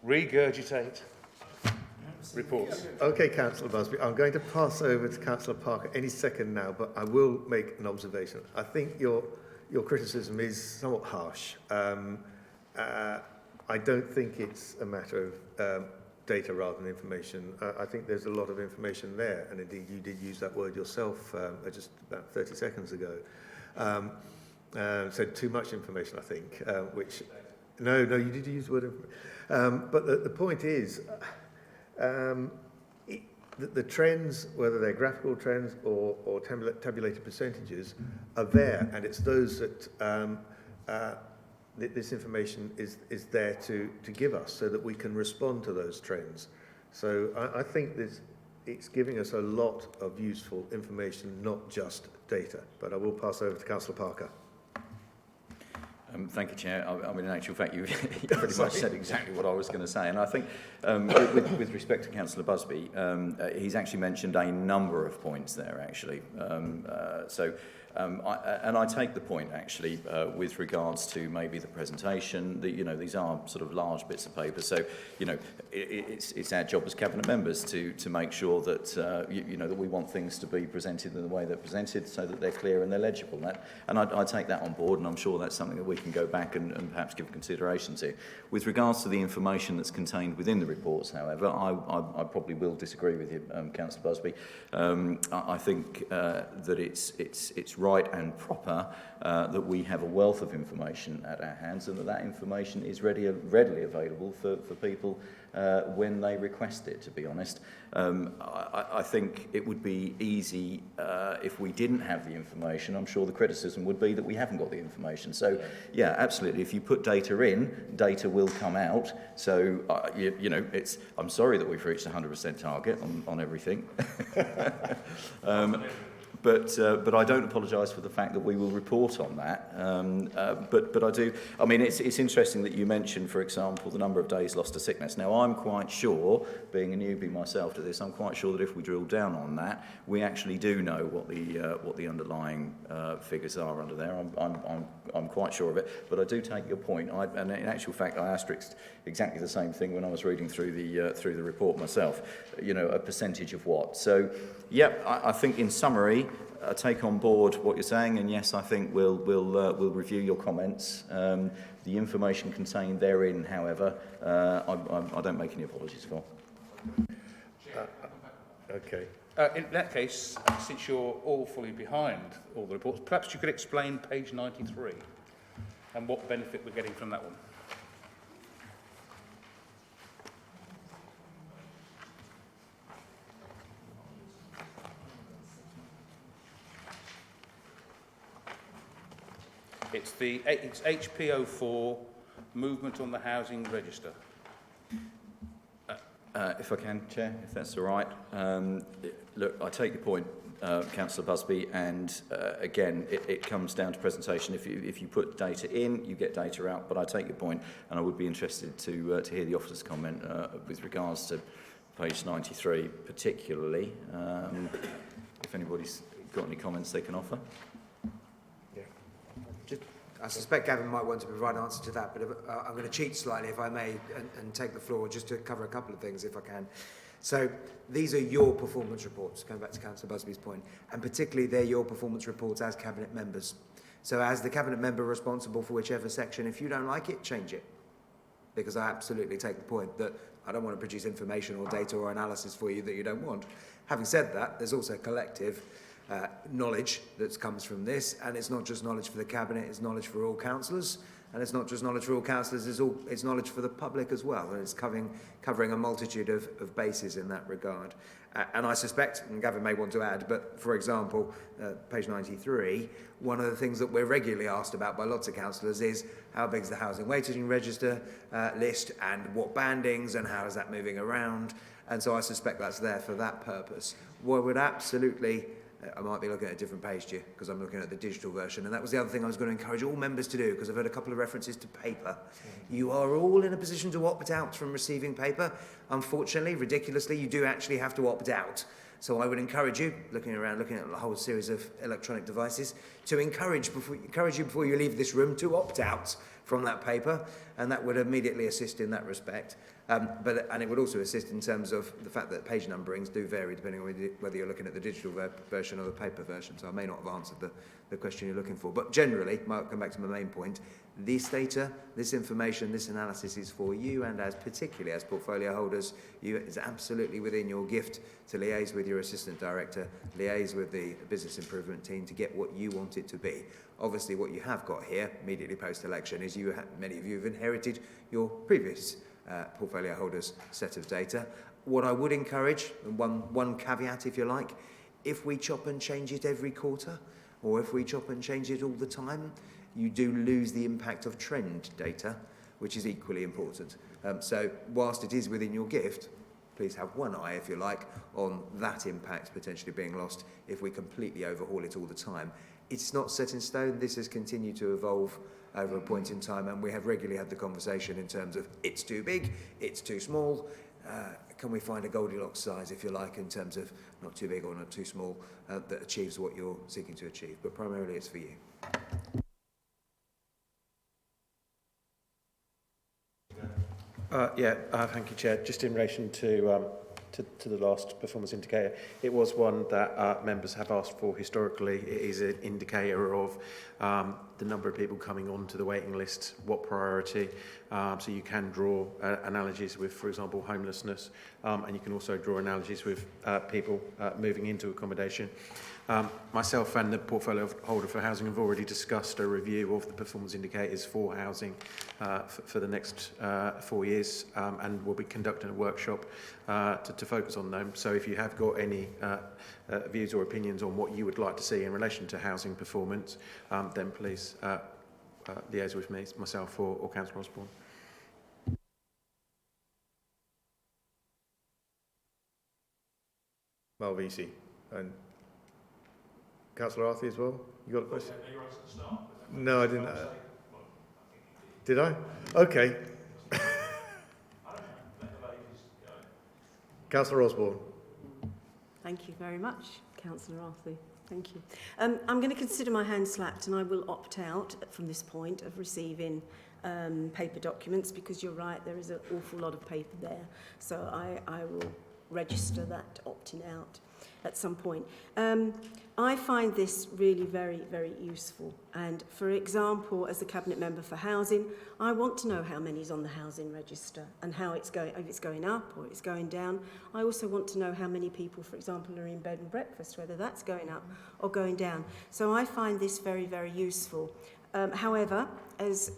regurgitate reports. Okay, Councillor Busby, I'm going to pass over to Councillor Parker any second now, but I will make an observation. I think your criticism is somewhat harsh. I don't think it's a matter of data rather than information. I think there's a lot of information there, and indeed you did use that word yourself just about 30 seconds ago. Said too much information, I think, which... No, you did use the word... but the point is... the trends, whether they're graphical trends or tabulated percentages, are there, and it's those that this information is there to give us so that we can respond to those trends. So I think it's giving us a lot of useful information, not just data. But I will pass over to Councillor Parker. Thank you, Chair. I mean, in actual fact, you pretty much said exactly what I was going to say. And I think, with respect to Councillor Busby, he's actually mentioned a number of points there, actually. I take the point, actually, with regards to maybe the presentation, that, you know, these are sort of large bits of paper. So, you know, it's our job as Cabinet members to make sure that, you know, that we want things to be presented in the way they're presented so that they're clear and they're legible. I take that on board, and I'm sure that's something that we can go back and perhaps give consideration to. With regards to the information that's contained within the reports, however, I probably will disagree with you, Councillor Busby. I think that it's right and proper that we have a wealth of information at our hands, and that information is readily available for people when they request it, to be honest. I think it would be easy if we didn't have the information. I'm sure the criticism would be that we haven't got the information. So, yeah, absolutely. If you put data in, data will come out. So, you know, I'm sorry that we've reached 100% target on everything. But I don't apologise for the fact that we will report on that. But I do. I mean, it's interesting that you mentioned, for example, the number of days lost to sickness. Now, I'm quite sure, being a newbie myself to this, I'm quite sure that if we drill down on that, we actually do know what the underlying figures are under there. I'm quite sure of it. But I do take your point. And in actual fact, I asterisked exactly the same thing when I was reading through the report myself. You know, a percentage of what. So, yep, I think in summary, I take on board what you're saying, and yes, I think we'll review your comments. The information contained therein, however, I don't make any apologies for. Okay. In that case, since you're all fully behind all the reports, perhaps you could explain page 93 and what benefit we're getting from that one. It's HPO4, movement on the housing register. If I can, Chair, if that's all right. Look, I take your point, Councillor Busby, and again, it comes down to presentation. If you put data in, you get data out, but I take your point, and I would be interested to hear the officer's comment with regards to page 93 particularly. If anybody's got any comments they can offer. I suspect Gavin might want to provide an answer to that, but I'm going to cheat slightly, if I may, and take the floor just to cover a couple of things, if I can. So these are your performance reports, going back to Councillor Busby's point, and particularly they're your performance reports as Cabinet members. So as the Cabinet member responsible for whichever section, if you don't like it, change it. Because I absolutely take the point that I don't want to produce information or data or analysis for you that you don't want. Having said that, there's also collective knowledge that comes from this, and it's not just knowledge for the Cabinet, it's knowledge for all councillors, and it's not just knowledge for all councillors, it's knowledge for the public as well, and it's covering a multitude of bases in that regard. And I suspect, and Gavin may want to add, but for example, page 93, one of the things that we're regularly asked about by lots of councillors is how big is the housing waiting register list, and what bandings, and how is that moving around, and so I suspect that's there for that purpose. What would absolutely... I might be looking at a different page to you because I'm looking at the digital version, and that was the other thing I was going to encourage all members to do, because I've heard a couple of references to paper. You are all in a position to opt out from receiving paper. Unfortunately, ridiculously, you do actually have to opt out. So I would encourage you, looking at a whole series of electronic devices, to encourage you before you leave this room to opt out from that paper, and that would immediately assist in that respect. And it would also assist in terms of the fact that page numberings do vary depending on whether you're looking at the digital version or the paper version. So I may not have answered the question you're looking for. But generally, I'll come back to my main point, this data, this information, this analysis is for you, and particularly as portfolio holders, it's absolutely within your gift to liaise with your assistant director, liaise with the business improvement team to get what you want it to be. Obviously, what you have got here, immediately post-election, is many of you have inherited your previous portfolio holders' set of data. What I would encourage, and one caveat if you like, if we chop and change it every quarter, or if we chop and change it all the time, you do lose the impact of trend data, which is equally important. So whilst it is within your gift, please have one eye, if you like, on that impact potentially being lost if we completely overhaul it all the time. It's not set in stone. This has continued to evolve over a point in time, and we have regularly had the conversation in terms of it's too big, it's too small. Can we find a Goldilocks size, if you like, in terms of not too big or not too small, that achieves what you're seeking to achieve? But primarily it's for you. Thank you, Chair. Just in relation to the last performance indicator, it was one that members have asked for historically. It is an indicator of the number of people coming onto the waiting list, what priority. So you can draw analogies with, for example, homelessness, and you can also draw analogies with people moving into accommodation. Myself and the portfolio holder for housing have already discussed a review of the performance indicators for housing for the next 4 years, and we'll be conducting a workshop to focus on them. So if you have got any views or opinions on what you would like to see in relation to housing performance, then please liaise with me, myself or Councillor Osborne. Malvisi and Councillor Arthur as well. You got a question? No, I didn't. Did I? Okay. Councillor Osborne. Thank you very much, Councillor Arthur. Thank you. I'm going to consider my hand slapped, and I will opt out from this point of receiving paper documents, because you're right, there is an awful lot of paper there. So I will register that opting out at some point. I find this really very, very useful. And for example, as the Cabinet Member for Housing, I want to know how many's on the housing register and how it's going, if it's going up or it's going down. I also want to know how many people, for example, are in bed and breakfast, whether that's going up or going down. So I find this very, very useful. However, as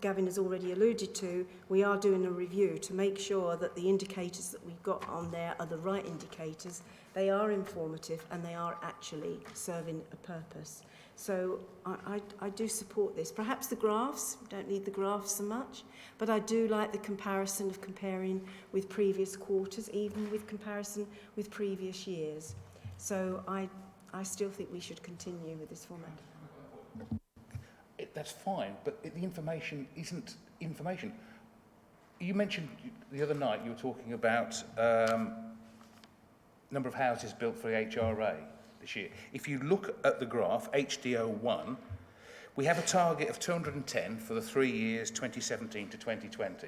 Gavin has already alluded to, we are doing a review to make sure that the indicators that we've got on there are the right indicators, they are informative, and they are actually serving a purpose. So I do support this. Perhaps the graphs, don't need the graphs so much, but I do like the comparison of comparing with previous quarters, even with comparison with previous years. So I still think we should continue with this format. That's fine, but the information isn't information. You mentioned the other night, you were talking about number of houses built for the HRA this year. If you look at the graph, HDO1, we have a target of 210 for the 3 years, 2017 to 2020.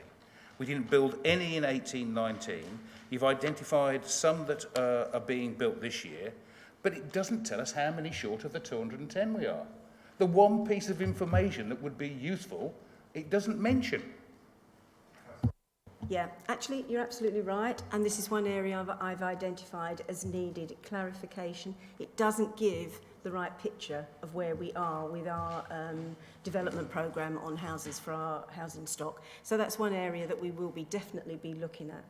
We didn't build any in 18-19. You've identified some that are being built this year, but it doesn't tell us how many short of the 210 we are. The one piece of information that would be useful, it doesn't mention. Yeah, actually, you're absolutely right. And this is one area I've identified as needed clarification. It doesn't give the right picture of where we are with our development programme on houses for our housing stock. So that's one area that we will definitely be looking at.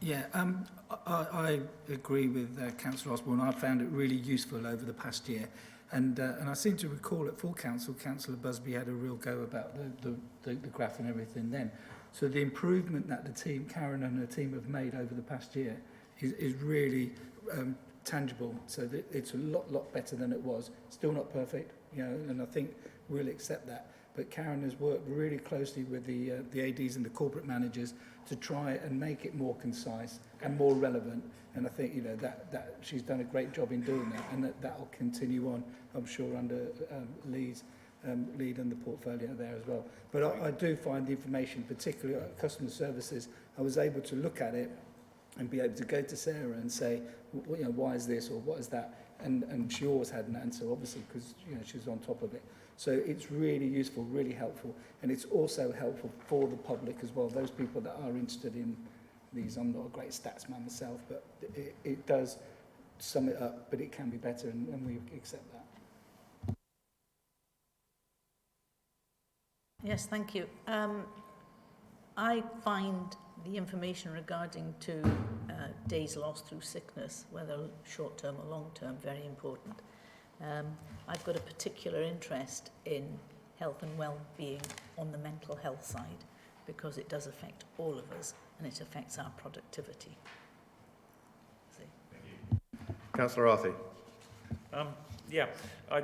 Yeah, I agree with Councillor Osborne. I found it really useful over the past year. And I seem to recall at full council, Councillor Busby had a real go about the graph and everything then. So the improvement that the team, Karen and her team, have made over the past year is really tangible. So that it's a lot better than it was. Still not perfect, you know, and I think we'll accept that. But Karen has worked really closely with the ADs and the corporate managers to try and make it more concise and more relevant. And I think, you know, that she's done a great job in doing that, and that will continue on, I'm sure, under Lee's lead and the portfolio there as well. But I do find the information, particularly at customer services, I was able to look at it and be able to go to Sarah and say, you know, why is this or what is that? And she always had an answer, obviously, because, you know, she was on top of it. So it's really useful, really helpful, and it's also helpful for the public as well, those people that are interested in these. I'm not a great stats man myself, but it does sum it up, but it can be better, and we accept that. Yes, thank you. I find the information regarding to days lost through sickness, whether short-term or long-term, very important. I've got a particular interest in health and well-being on the mental health side, because it does affect all of us and it affects our productivity. Councillor Arthur. Yeah, I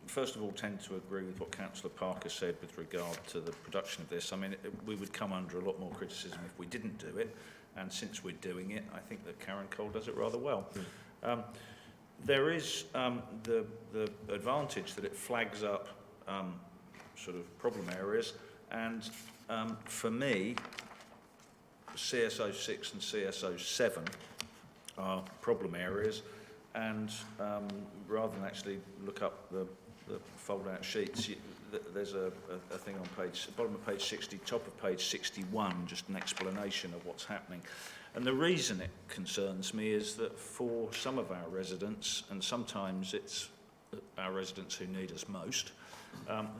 first of all tend to agree with what Councillor Parker said with regard to the production of this. I mean, we would come under a lot more criticism if we didn't do it, and since we're doing it, I think that Karen Cole does it rather well. There is the advantage that it flags up sort of problem areas, and for me, CSO6 and CSO7 are problem areas, and rather than actually look up the fold-out sheets, there's a thing on bottom of page 60, top of page 61, just an explanation of what's happening. And the reason it concerns me is that for some of our residents, and sometimes it's our residents who need us most,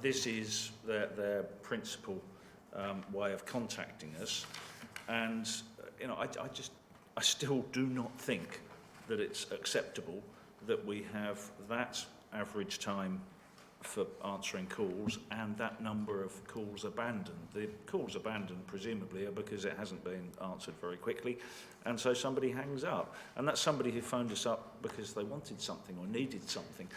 this is their principal way of contacting us. And, you know, I still do not think that it's acceptable that we have that average time for answering calls and that number of calls abandoned. The calls abandoned presumably are because it hasn't been answered very quickly, and so somebody hangs up. And that's somebody who phoned us up because they wanted something or needed something.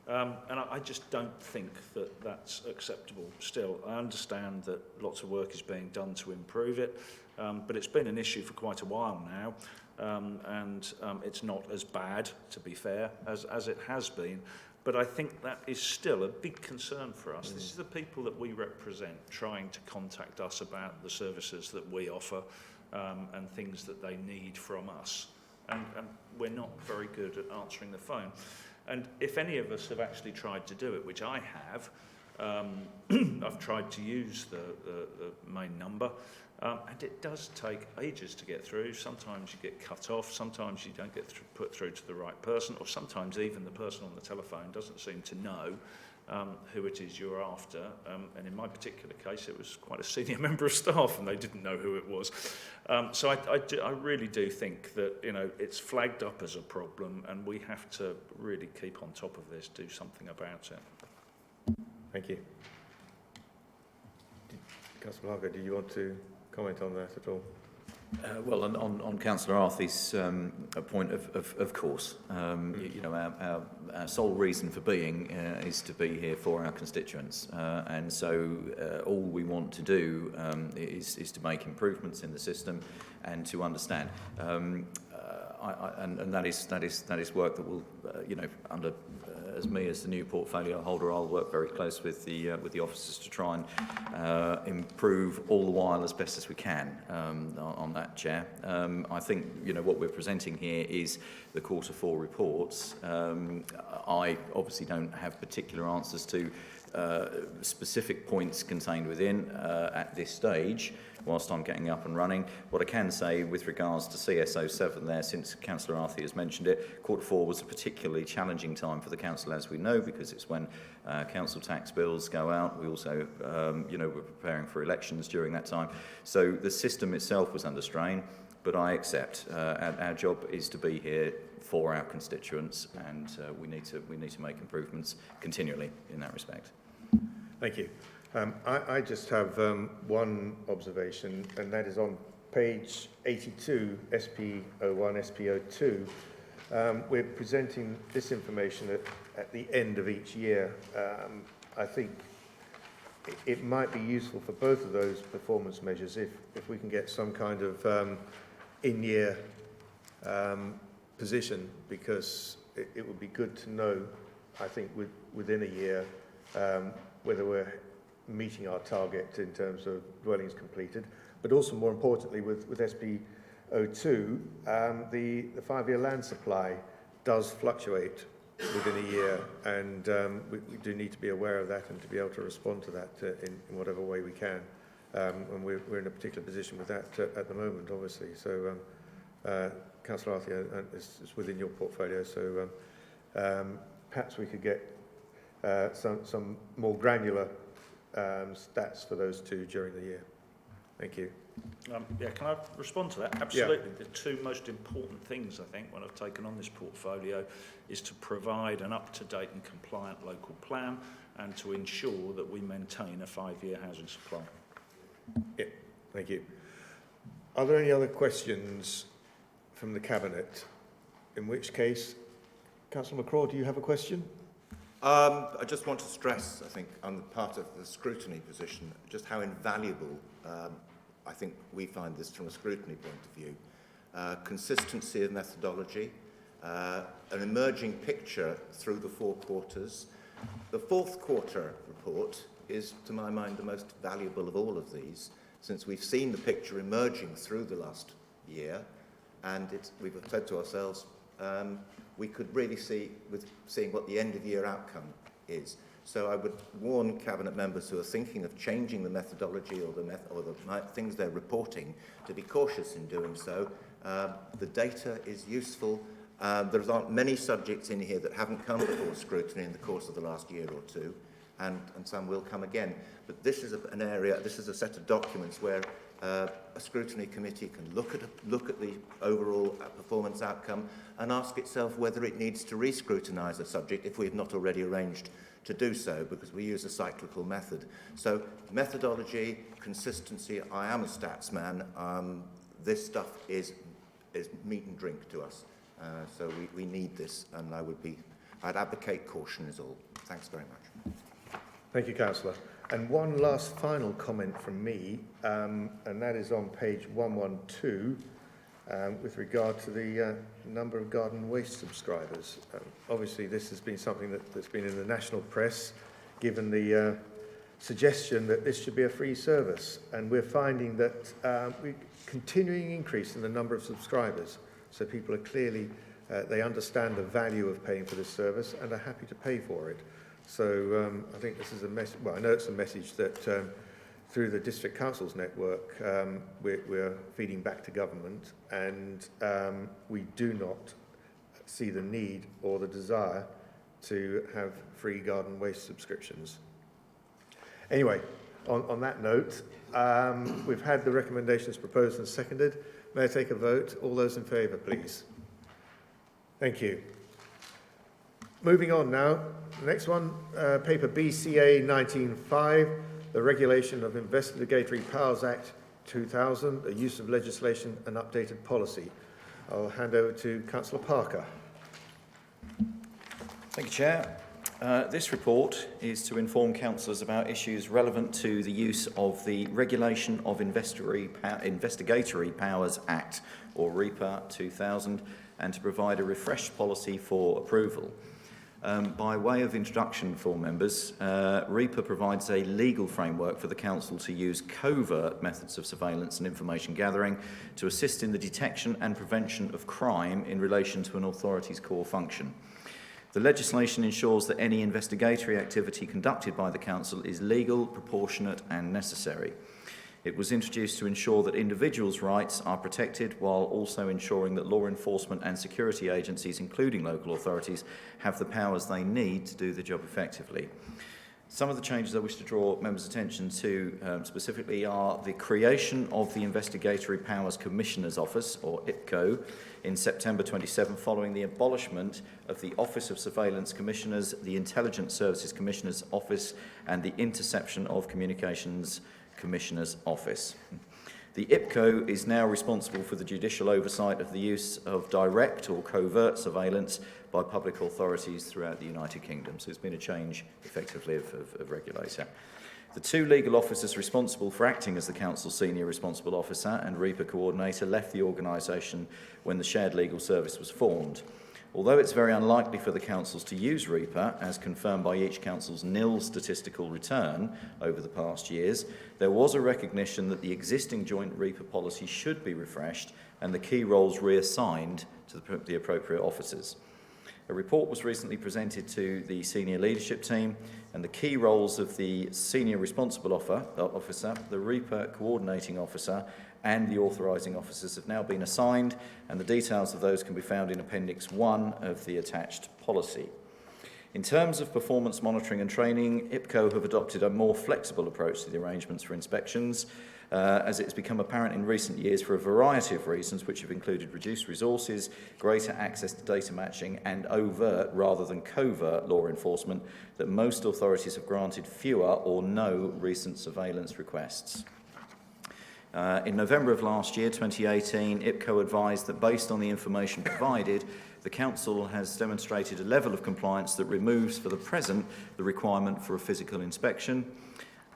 And I just don't think that that's acceptable still. I understand that lots of work is being done to improve it, but it's been an issue for quite a while now, and it's not as bad, to be fair, as it has been. But I think that is still a big concern for us. This is the people that we represent trying to contact us about the services that we offer and things that they need from us. And we're not very good at answering the phone. And if any of us have actually tried to do it, which I have, I've tried to use the main number, and it does take ages to get through. Sometimes you get cut off, sometimes you don't get put through to the right person, or sometimes even the person on the telephone doesn't seem to know who it is you're after. And in my particular case, it was quite a senior member of staff, and they didn't know who it was. So I really do think that, you know, it's flagged up as a problem, and we have to really keep on top of this, do something about it. Thank you. Councillor Babergh, do you want to comment on that at all? Well, on Councillor Arthey's point, of course, you know, our sole reason for being is to be here for our constituents, and so all we want to do is to make improvements in the system and to understand. And that is work that will, you know, under as me as the new portfolio holder, I'll work very close with the officers to try and improve all the while as best as we can on that, Chair. I think, you know, what we're presenting here is the Q4 reports. I obviously don't have particular answers to specific points contained within at this stage, whilst I'm getting up and running. What I can say with regards to CSO7 there, since Councillor Arthey has mentioned it, Q4 was a particularly challenging time for the Council, as we know, because it's when council tax bills go out. We also, you know, we're preparing for elections during that time. So the system itself was under strain, but I accept our job is to be here for our constituents, and we need to make improvements continually in that respect. Thank you. I just have one observation, and that is on page 82, SP01, SP02. We're presenting this information at the end of each year. I think it might be useful for both of those performance measures if we can get some kind of in-year position, because it would be good to know, I think, within a year whether we're meeting our target in terms of dwellings completed, but also more importantly with SP02, the 5-year land supply does fluctuate within a year, and we do need to be aware of that and to be able to respond to that in whatever way we can. And we're in a particular position with that at the moment, obviously. So Councillor Arthey, it's within your portfolio, so perhaps we could get some more granular stats for those two during the year. Thank you. Yeah, can I respond to that? Absolutely. Yeah. The two most important things, I think, when I've taken on this portfolio is to provide an up-to-date and compliant local plan and to ensure that we maintain a 5-year housing supply. Yeah, thank you. Are there any other questions from the Cabinet? In which case, Councillor McCraw, do you have a question? I just want to stress, I think, on the part of the scrutiny position, just how invaluable I think we find this from a scrutiny point of view. Consistency of methodology, an emerging picture through the 4 quarters. The 4th quarter report is, to my mind, the most valuable of all of these, since we've seen the picture emerging through the last year, and we've said to ourselves, we could really see with seeing what the end-of-year outcome is. So I would warn Cabinet members who are thinking of changing the methodology or the things they're reporting to be cautious in doing so. The data is useful. There aren't many subjects in here that haven't come before scrutiny in the course of the last year or two, and some will come again. But this is an area, this is a set of documents where a scrutiny committee can look at the overall performance outcome and ask itself whether it needs to re-scrutinise a subject if we have not already arranged to do so, because we use a cyclical method. So methodology, consistency, I am a stats man. This stuff is meat and drink to us. So we need this, and I'd advocate caution is all. Thanks very much. Thank you, Councillor. And one last final comment from me, and that is on page 112, with regard to the number of garden waste subscribers. Obviously, this has been something that's been in the national press, given the suggestion that this should be a free service. And we're finding that we're continuing increase in the number of subscribers. So people are clearly, they understand the value of paying for this service and are happy to pay for it. So I think this is a message, well, I know it's a message that through the District Councils network, we're feeding back to government, and we do not see the need or the desire to have free garden waste subscriptions. Anyway, on that note, we've had the recommendations proposed and seconded. May I take a vote? All those in favour, please. Thank you. Moving on now, the next one, paper BCA 19.5, the Regulation of Investigatory Powers Act 2000, the use of legislation and updated policy. I'll hand over to Councillor Parker. Thank you, Chair. This report is to inform councillors about issues relevant to the use of the Regulation of Investigatory Powers Act, or REPA 2000, and to provide a refreshed policy for approval. By way of introduction for members, REPA provides a legal framework for the Council to use covert methods of surveillance and information gathering to assist in the detection and prevention of crime in relation to an authority's core function. The legislation ensures that any investigatory activity conducted by the Council is legal, proportionate and necessary. It was introduced to ensure that individuals' rights are protected while also ensuring that law enforcement and security agencies, including local authorities, have the powers they need to do the job effectively. Some of the changes I wish to draw members' attention to specifically are the creation of the Investigatory Powers Commissioner's Office, or IPCO, in September 27, following the abolishment of the Office of Surveillance Commissioners, the Intelligence Services Commissioner's Office, and the Interception of Communications Commissioner's Office. The IPCO is now responsible for the judicial oversight of the use of direct or covert surveillance by public authorities throughout the United Kingdom. So it's been a change, effectively, of regulator. The two legal officers responsible for acting as the Council's senior responsible officer and REPA coordinator left the organisation when the shared legal service was formed. Although it's very unlikely for the councils to use REPA, as confirmed by each council's nil statistical return over the past years, there was a recognition that the existing joint REPA policy should be refreshed and the key roles reassigned to the appropriate officers. A report was recently presented to the senior leadership team, and the key roles of the senior responsible officer, the REPA coordinating officer, and the authorising officers have now been assigned, and the details of those can be found in Appendix 1 of the attached policy. In terms of performance monitoring and training, IPCO have adopted a more flexible approach to the arrangements for inspections, as it has become apparent in recent years for a variety of reasons, which have included reduced resources, greater access to data matching, and overt rather than covert law enforcement, that most authorities have granted fewer or no recent surveillance requests. In November of last year, 2018, IPCO advised that based on the information provided, the Council has demonstrated a level of compliance that removes for the present the requirement for a physical inspection.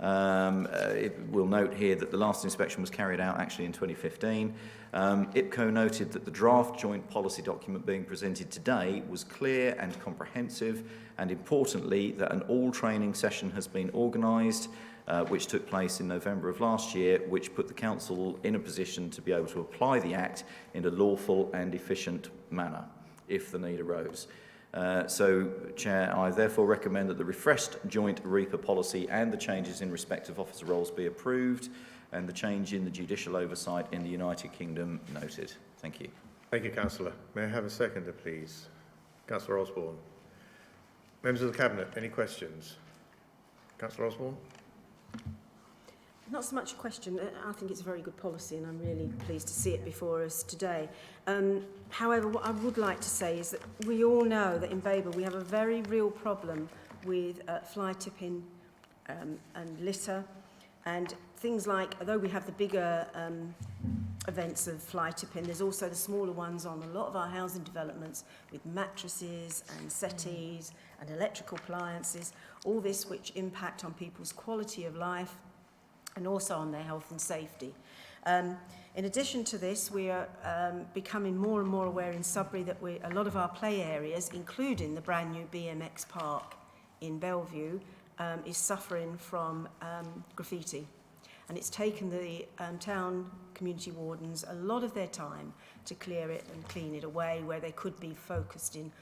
We'll note here that the last inspection was carried out actually in 2015. IPCO noted that the draft joint policy document being presented today was clear and comprehensive, and importantly that an all-training session has been organised, which took place in November of last year, which put the Council in a position to be able to apply the Act in a lawful and efficient manner. if the need arose. So, Chair, I therefore recommend that the refreshed joint Reaper policy and the changes in respect of officer roles be approved, and the change in the judicial oversight in the United Kingdom noted. Thank you. Thank you, Councillor. May I have a seconder, please? Councillor Osborne. Members of the Cabinet, any questions? Councillor Osborne? Not so much a question. I think it's a very good policy and I'm really pleased to see it before us today. However, what I would like to say is that we all know that in Babergh we have a very real problem with fly tipping and litter, and things like, although we have the bigger events of fly tipping, there's also the smaller ones on a lot of our housing developments with mattresses and settees and electrical appliances, all this which impact on people's quality of life and also on their health and safety. In addition to this, we are becoming more and more aware in Sudbury that a lot of our play areas, including the brand new BMX park in Bellevue, is suffering from graffiti. And it's taken the town community wardens a lot of their time to clear it and clean it away where they could be focusing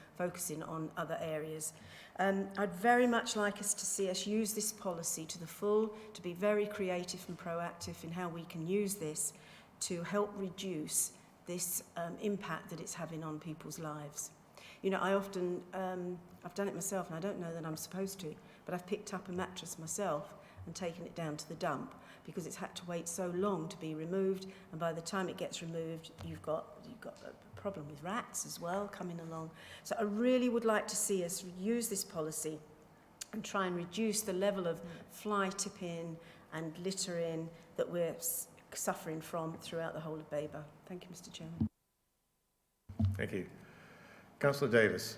on other areas. I'd very much like us to see us use this policy to the full, to be very creative and proactive in how we can use this to help reduce this impact that it's having on people's lives. You know, I often, I've done it myself and I don't know that I'm supposed to, but I've picked up a mattress myself and taken it down to the dump because it's had to wait so long to be removed, and by the time it gets removed you've got a problem with rats as well coming along. So I really would like to see us use this policy and try and reduce the level of fly tipping and littering that we're suffering from throughout the whole of Babergh. Thank you, Mr. Chairman. Thank you. Councillor Davis.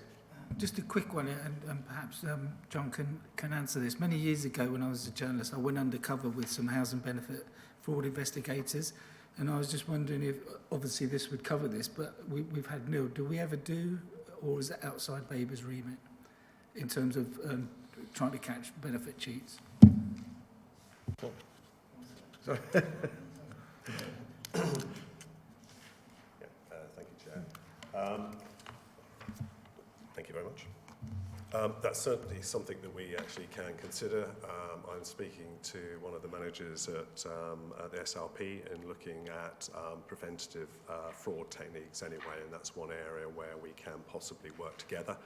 Just a quick one, and perhaps John can answer this. Many years ago, when I was a journalist, I went undercover with some housing benefit fraud investigators, and I was just wondering if, obviously this would cover this, but we've had nil. Do we ever do, or is it outside Babergh's remit in terms of trying to catch benefit cheats? Sorry. Thank you, Chair. Thank you very much. That's certainly something that we actually can consider. I'm speaking to one of the managers at the SRP and looking at preventative fraud techniques anyway, and that's one area where we can possibly work together.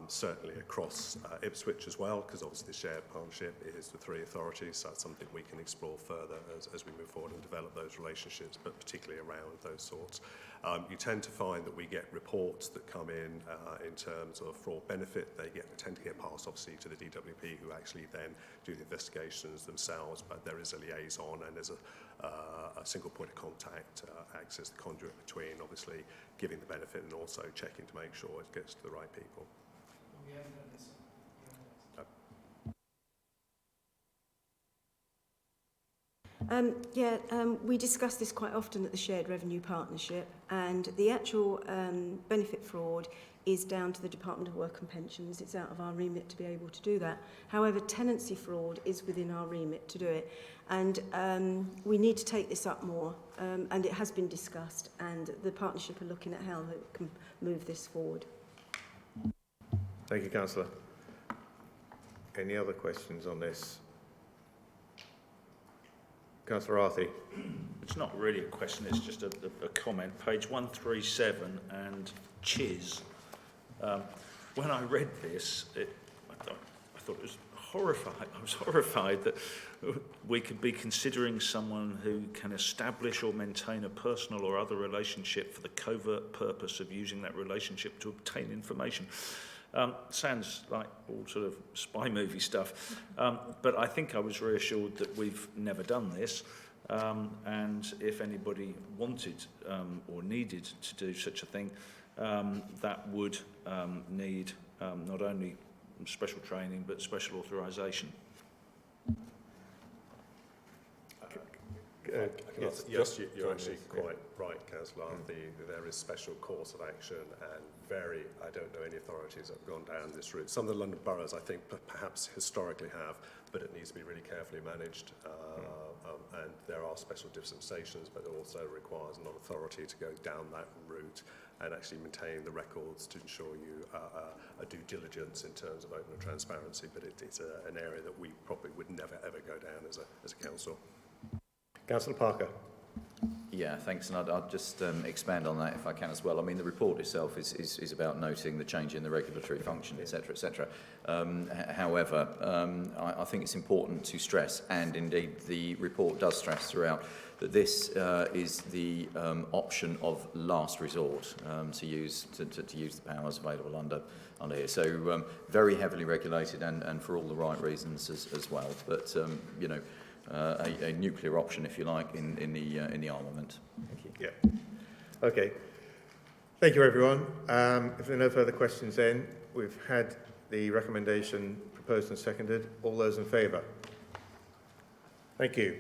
Certainly across Ipswich as well, because obviously the shared partnership is the three authorities, so that's something we can explore further as we move forward and develop those relationships, but particularly around those sorts. You tend to find that we get reports that come in terms of fraud benefit. They tend to get passed obviously to the DWP, who actually then do the investigations themselves, but there is a liaison and there's a single point of contact, acts as the conduit between obviously giving the benefit and also checking to make sure it gets to the right people. We haven't done this. We discuss this quite often at the Shared Revenue Partnership, and the actual benefit fraud is down to the Department of Work and Pensions. It's out of our remit to be able to do that. However, tenancy fraud is within our remit to do it, and we need to take this up more, and it has been discussed, and the partnership are looking at how they can move this forward. Thank you, Councillor. Any other questions on this? Councillor Arthey. It's not really a question, it's just a comment. Page 137 and Chiz. When I read this, I thought it was horrified. I was horrified that we could be considering someone who can establish or maintain a personal or other relationship for the covert purpose of using that relationship to obtain information. Sounds like all sort of spy movie stuff, but I think I was reassured that we've never done this, and if anybody wanted or needed to do such a thing, that would need not only special training but special authorisation. Yes, you're actually quite right, Councillor Arthey. There is special course of action, and I don't know any authorities that have gone down this route. Some of the London boroughs, I think, perhaps historically have, but it needs to be really carefully managed and there are special dispensations, but it also requires an authority to go down that route and actually maintain the records to ensure you a due diligence in terms of open and transparency, but it's an area that we probably would never ever go down as a council. Councillor Parker. Yeah, thanks, and I'll just expand on that if I can as well. I mean, the report itself is about noting the change in the regulatory function, etc., etc. However, I think it's important to stress, and indeed the report does stress throughout, that this is the option of last resort to use the powers available under here. So very heavily regulated, and for all the right reasons as well. But you know. A nuclear option, if you like, in the armament. Thank you. Yeah. Okay. Thank you, everyone. If there are no further questions, then we've had the recommendation proposed and seconded. All those in favour? Thank you.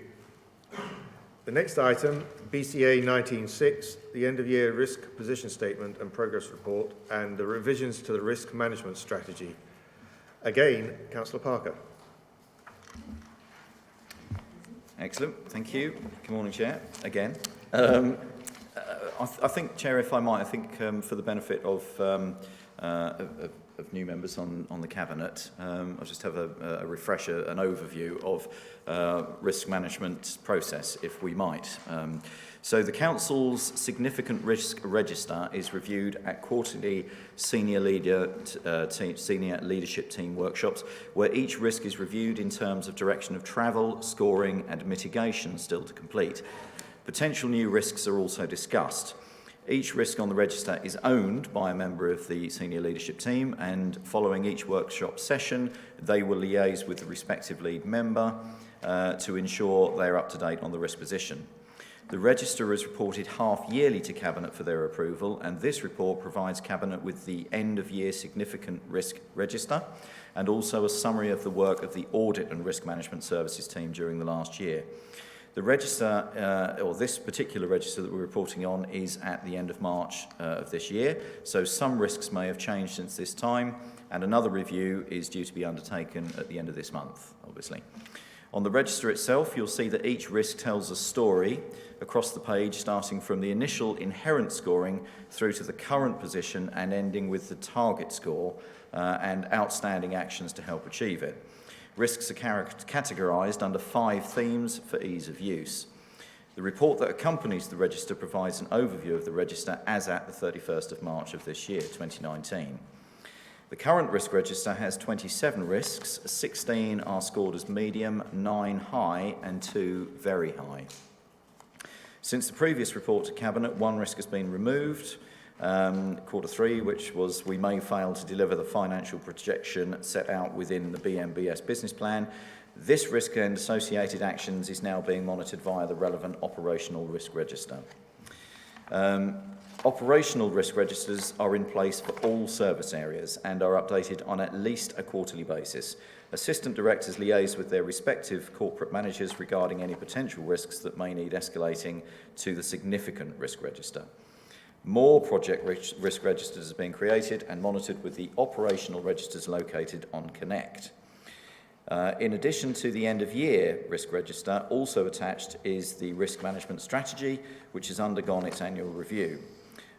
The next item, BCA 19.6, the end-of-year risk position statement and progress report, and the revisions to the risk management strategy. Again, Councillor Parker. Excellent, thank you. Good morning, Chair, again. I think, Chair, if I might, I think for the benefit of new members on the Cabinet, I'll just have a refresher, an overview of risk management process, if we might. So the Council's significant risk register is reviewed at quarterly senior leadership team workshops, where each risk is reviewed in terms of direction of travel, scoring and mitigation still to complete. Potential new risks are also discussed. Each risk on the register is owned by a member of the senior leadership team, and following each workshop session, they will liaise with the respective lead member to ensure they are up to date on the risk position. The register is reported half-yearly to Cabinet for their approval, and this report provides Cabinet with the end-of-year significant risk register and also a summary of the work of the Audit and Risk Management Services team during the last year. The register, or this particular register that we're reporting on, is at the end of March of this year, so some risks may have changed since this time, and another review is due to be undertaken at the end of this month, obviously. On the register itself, you'll see that each risk tells a story across the page, starting from the initial inherent scoring through to the current position and ending with the target score and outstanding actions to help achieve it. Risks are categorised under 5 themes for ease of use. The report that accompanies the register provides an overview of the register as at the 31st of March of this year, 2019. The current risk register has 27 risks, 16 are scored as medium, 9 high and 2 very high. Since the previous report to Cabinet, 1 risk has been removed, quarter 3, which was we may fail to deliver the financial projection set out within the BMBS business plan. This risk and associated actions is now being monitored via the relevant operational risk register. Operational risk registers are in place for all service areas and are updated on at least a quarterly basis. Assistant directors liaise with their respective corporate managers regarding any potential risks that may need escalating to the significant risk register. More project risk registers have been created and monitored, with the operational registers located on Connect. In addition to the end-of-year risk register, also attached is the risk management strategy, which has undergone its annual review.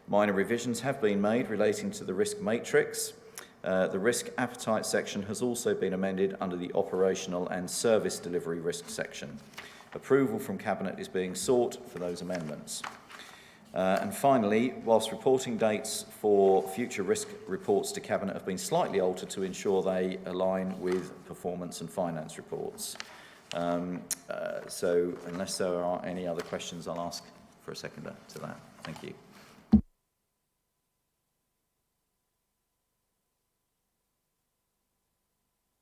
Minor revisions have been made relating to the risk matrix. The risk appetite section has also been amended under the operational and service delivery risk section. Approval from Cabinet is being sought for those amendments. And finally, whilst reporting dates for future risk reports to Cabinet have been slightly altered to ensure they align with performance and finance reports. So unless there are any other questions, I'll ask for a seconder to that. Thank you.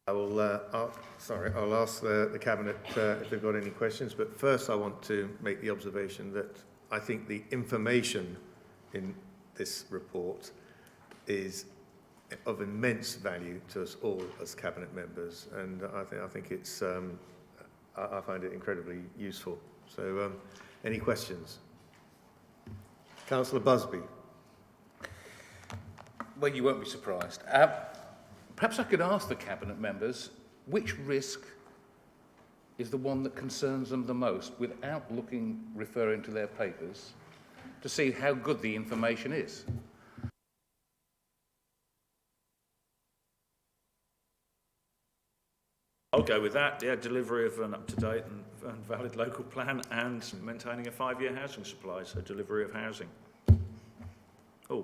I'll ask the Cabinet if they've got any questions, but first I want to make the observation that I think the information in this report is of immense value to us all as Cabinet members, and I think it's I find it incredibly useful. So, any questions? Councillor Busby. Well, you won't be surprised. Perhaps I could ask the Cabinet members which risk is the one that concerns them the most, without referring to their papers, to see how good the information is. I'll go with that. Yeah, delivery of an up-to-date and valid local plan and maintaining a 5-year housing supply, so delivery of housing. Oh,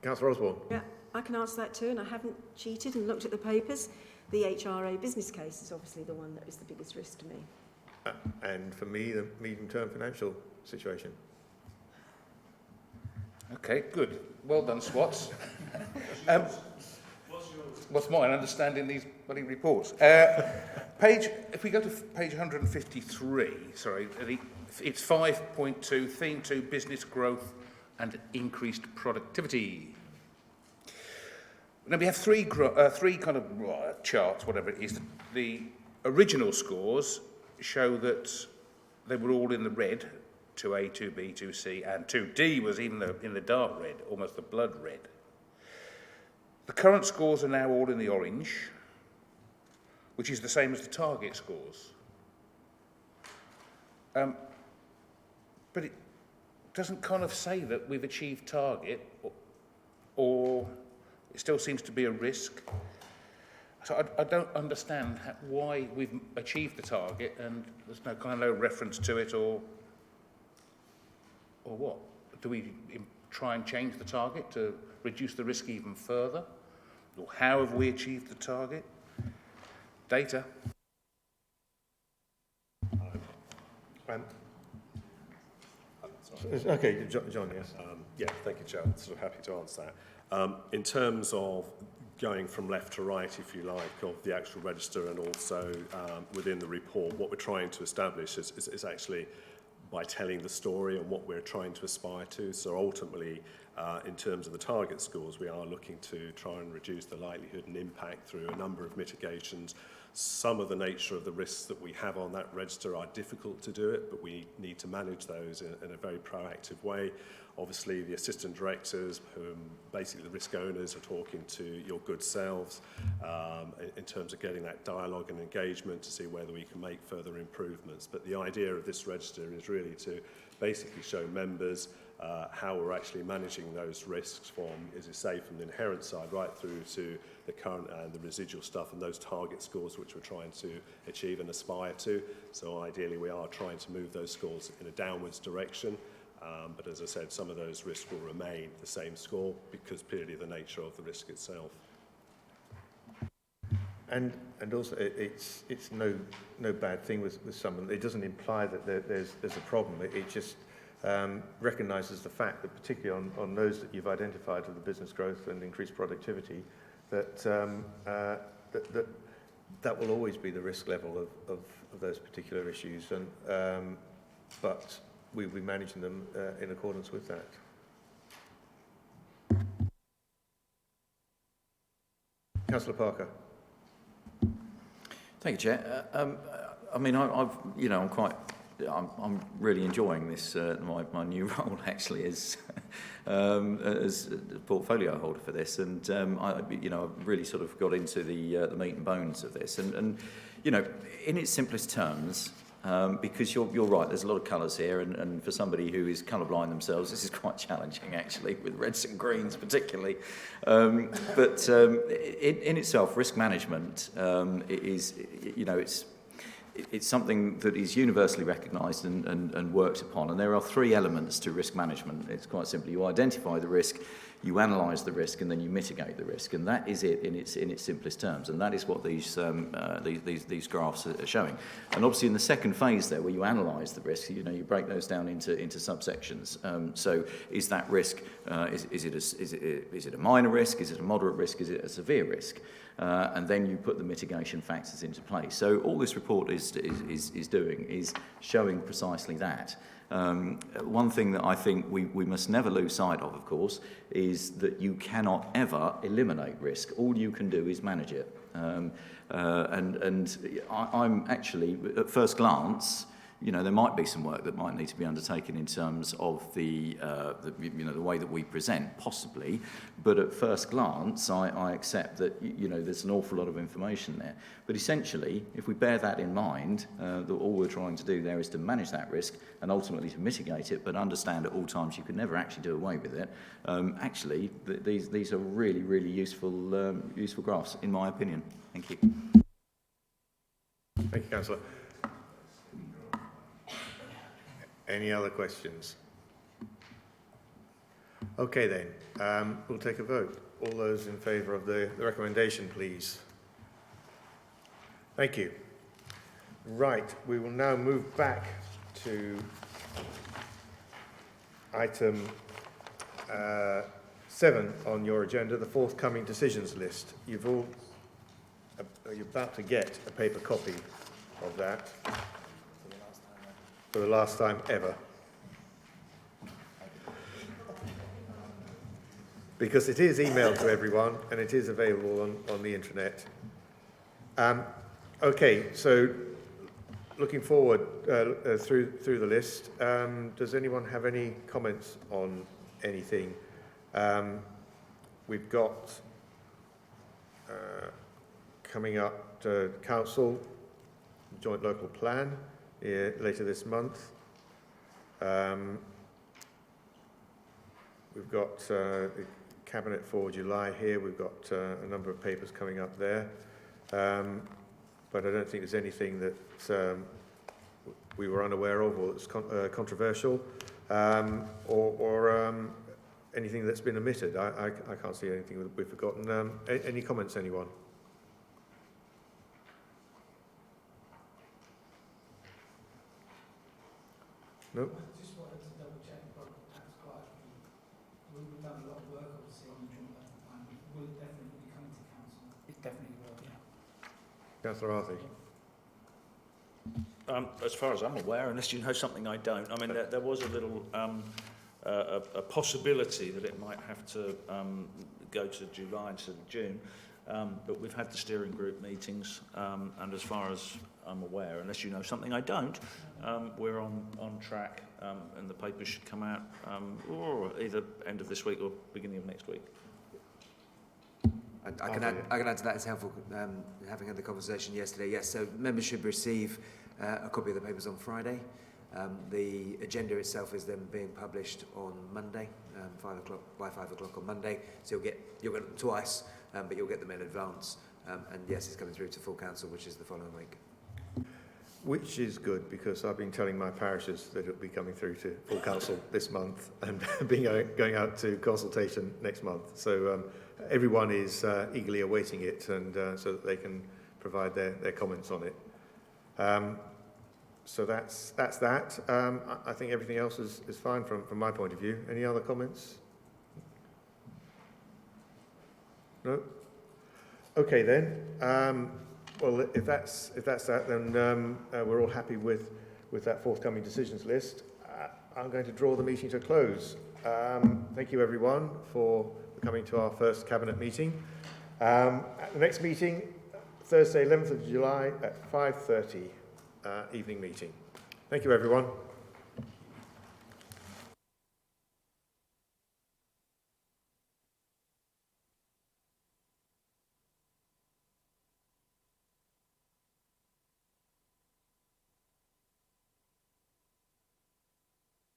Councillor Osborne. Yeah, I can answer that too, and I haven't cheated and looked at the papers. The HRA business case is obviously the one that is the biggest risk to me. And for me, the medium-term financial situation. Okay, good. Well done, Swats. What's mine? Understanding these bloody reports. If we go to page 153, sorry, it's 5.2, theme 2, business growth and increased productivity. Now we have three kind of charts, whatever it is. The original scores show that they were all in the red, 2A, 2B, 2C, and 2D was even in the dark red, almost the blood red. The current scores are now all in the orange, which is the same as the target scores. But it doesn't kind of say that we've achieved target, or it still seems to be a risk. So I don't understand why we've achieved the target and there's no reference to it, or what? Do we try and change the target to reduce the risk even further? Or how have we achieved the target? Data. Okay, John, yes. Yeah, thank you, Chair. Sort of happy to answer that. In terms of going from left to right, if you like, of the actual register and also within the report, what we're trying to establish is actually by telling the story and what we're trying to aspire to. So ultimately, in terms of the target scores, we are looking to try and reduce the likelihood and impact through a number of mitigations. Some of the nature of the risks that we have on that register are difficult to do it, but we need to manage those in a very proactive way. Obviously, the assistant directors, whom basically the risk owners are talking to your good selves in terms of getting that dialogue and engagement to see whether we can make further improvements. But the idea of this register is really to basically show members how we're actually managing those risks from, as you say, from the inherent side right through to the current and the residual stuff and those target scores which we're trying to achieve and aspire to. So ideally we are trying to move those scores in a downwards direction. But as I said, some of those risks will remain the same score because purely the nature of the risk itself. And also, it's no bad thing with someone. It doesn't imply that there's a problem. It just recognises the fact that, particularly on those that you've identified with the business growth and increased productivity, that that will always be the risk level of those particular issues. And but we'll be managing them in accordance with that. Councillor Parker. Thank you, Chair. I mean, I'm really enjoying this. My new role actually is as portfolio holder for this, and I've really sort of got into the meat and bones of this, and in its simplest terms. Because you're right, there's a lot of colours here, and for somebody who is colourblind themselves, this is quite challenging actually, with reds and greens particularly. But in itself, risk management it's something that is universally recognised and worked upon. And there are three elements to risk management. It's quite simple. You identify the risk, you analyse the risk, and then you mitigate the risk. And that is it in its simplest terms. And that is what these graphs are showing. And obviously in the second phase there, where you analyse the risk, you break those down into subsections. So is that risk, is it a minor risk? Is it a moderate risk? Is it a severe risk? And then you put the mitigation factors into place. So all this report is doing is showing precisely that. One thing that I think we must never lose sight of course, is that you cannot ever eliminate risk. All you can do is manage it. And I'm actually, at first glance, you know, there might be some work that might need to be undertaken in terms of the way that we present, possibly. But at first glance, I accept that, you know, there's an awful lot of information there. But essentially, if we bear that in mind, that all we're trying to do there is to manage that risk and ultimately to mitigate it, but understand at all times you could never actually do away with it. Actually, these are really, really useful graphs, in my opinion. Thank you. Thank you, Councillor. Any other questions? Okay then, we'll take a vote. All those in favour of the recommendation, please. Thank you. Right, we will now move back to item 7 on your agenda, the forthcoming decisions list. You're about to get a paper copy of that. For the last time ever. Because it is emailed to everyone and it is available on the intranet. Okay, so looking forward through the list, does anyone have any comments on anything? We've got coming up to Council, Joint Local Plan, later this month. We've got the Cabinet for July here. We've got a number of papers coming up there. But I don't think there's anything that we were unaware of or that's controversial or anything that's been omitted. I can't see anything that we've forgotten. Any comments, anyone? No? I just wanted to double check, but perhaps we've done a lot of work obviously on the joint local plan. Will it definitely be coming to council? It definitely will, yeah. Councillor Arthur. As far as I'm aware, unless you know something I don't, I mean, there was a little a possibility that it might have to go to July instead of June, but we've had the steering group meetings, and as far as I'm aware, unless you know something I don't, we're on track, and the papers should come out either end of this week or beginning of next week. I can add to that. It's helpful having had the conversation yesterday. Yes, so members should receive a copy of the papers on Friday. The agenda itself is then being published on Monday, 5 o'clock by 5 o'clock on Monday. So you'll get them twice, but you'll get them in advance. And yes, it's coming through to full council, which is the following week. Which is good, because I've been telling my parishes that it'll be coming through to full council this month and going out to consultation next month. So everyone is eagerly awaiting it, and so that they can provide their comments on it. So that's that. I think everything else is fine from my point of view. Any other comments? No? Okay then. Well, if that's that, then we're all happy with that forthcoming decisions list. I'm going to draw the meeting to a close. Thank you everyone for coming to our first Cabinet meeting. At the next meeting, Thursday 11th of July at 5:30, evening meeting. Thank you everyone.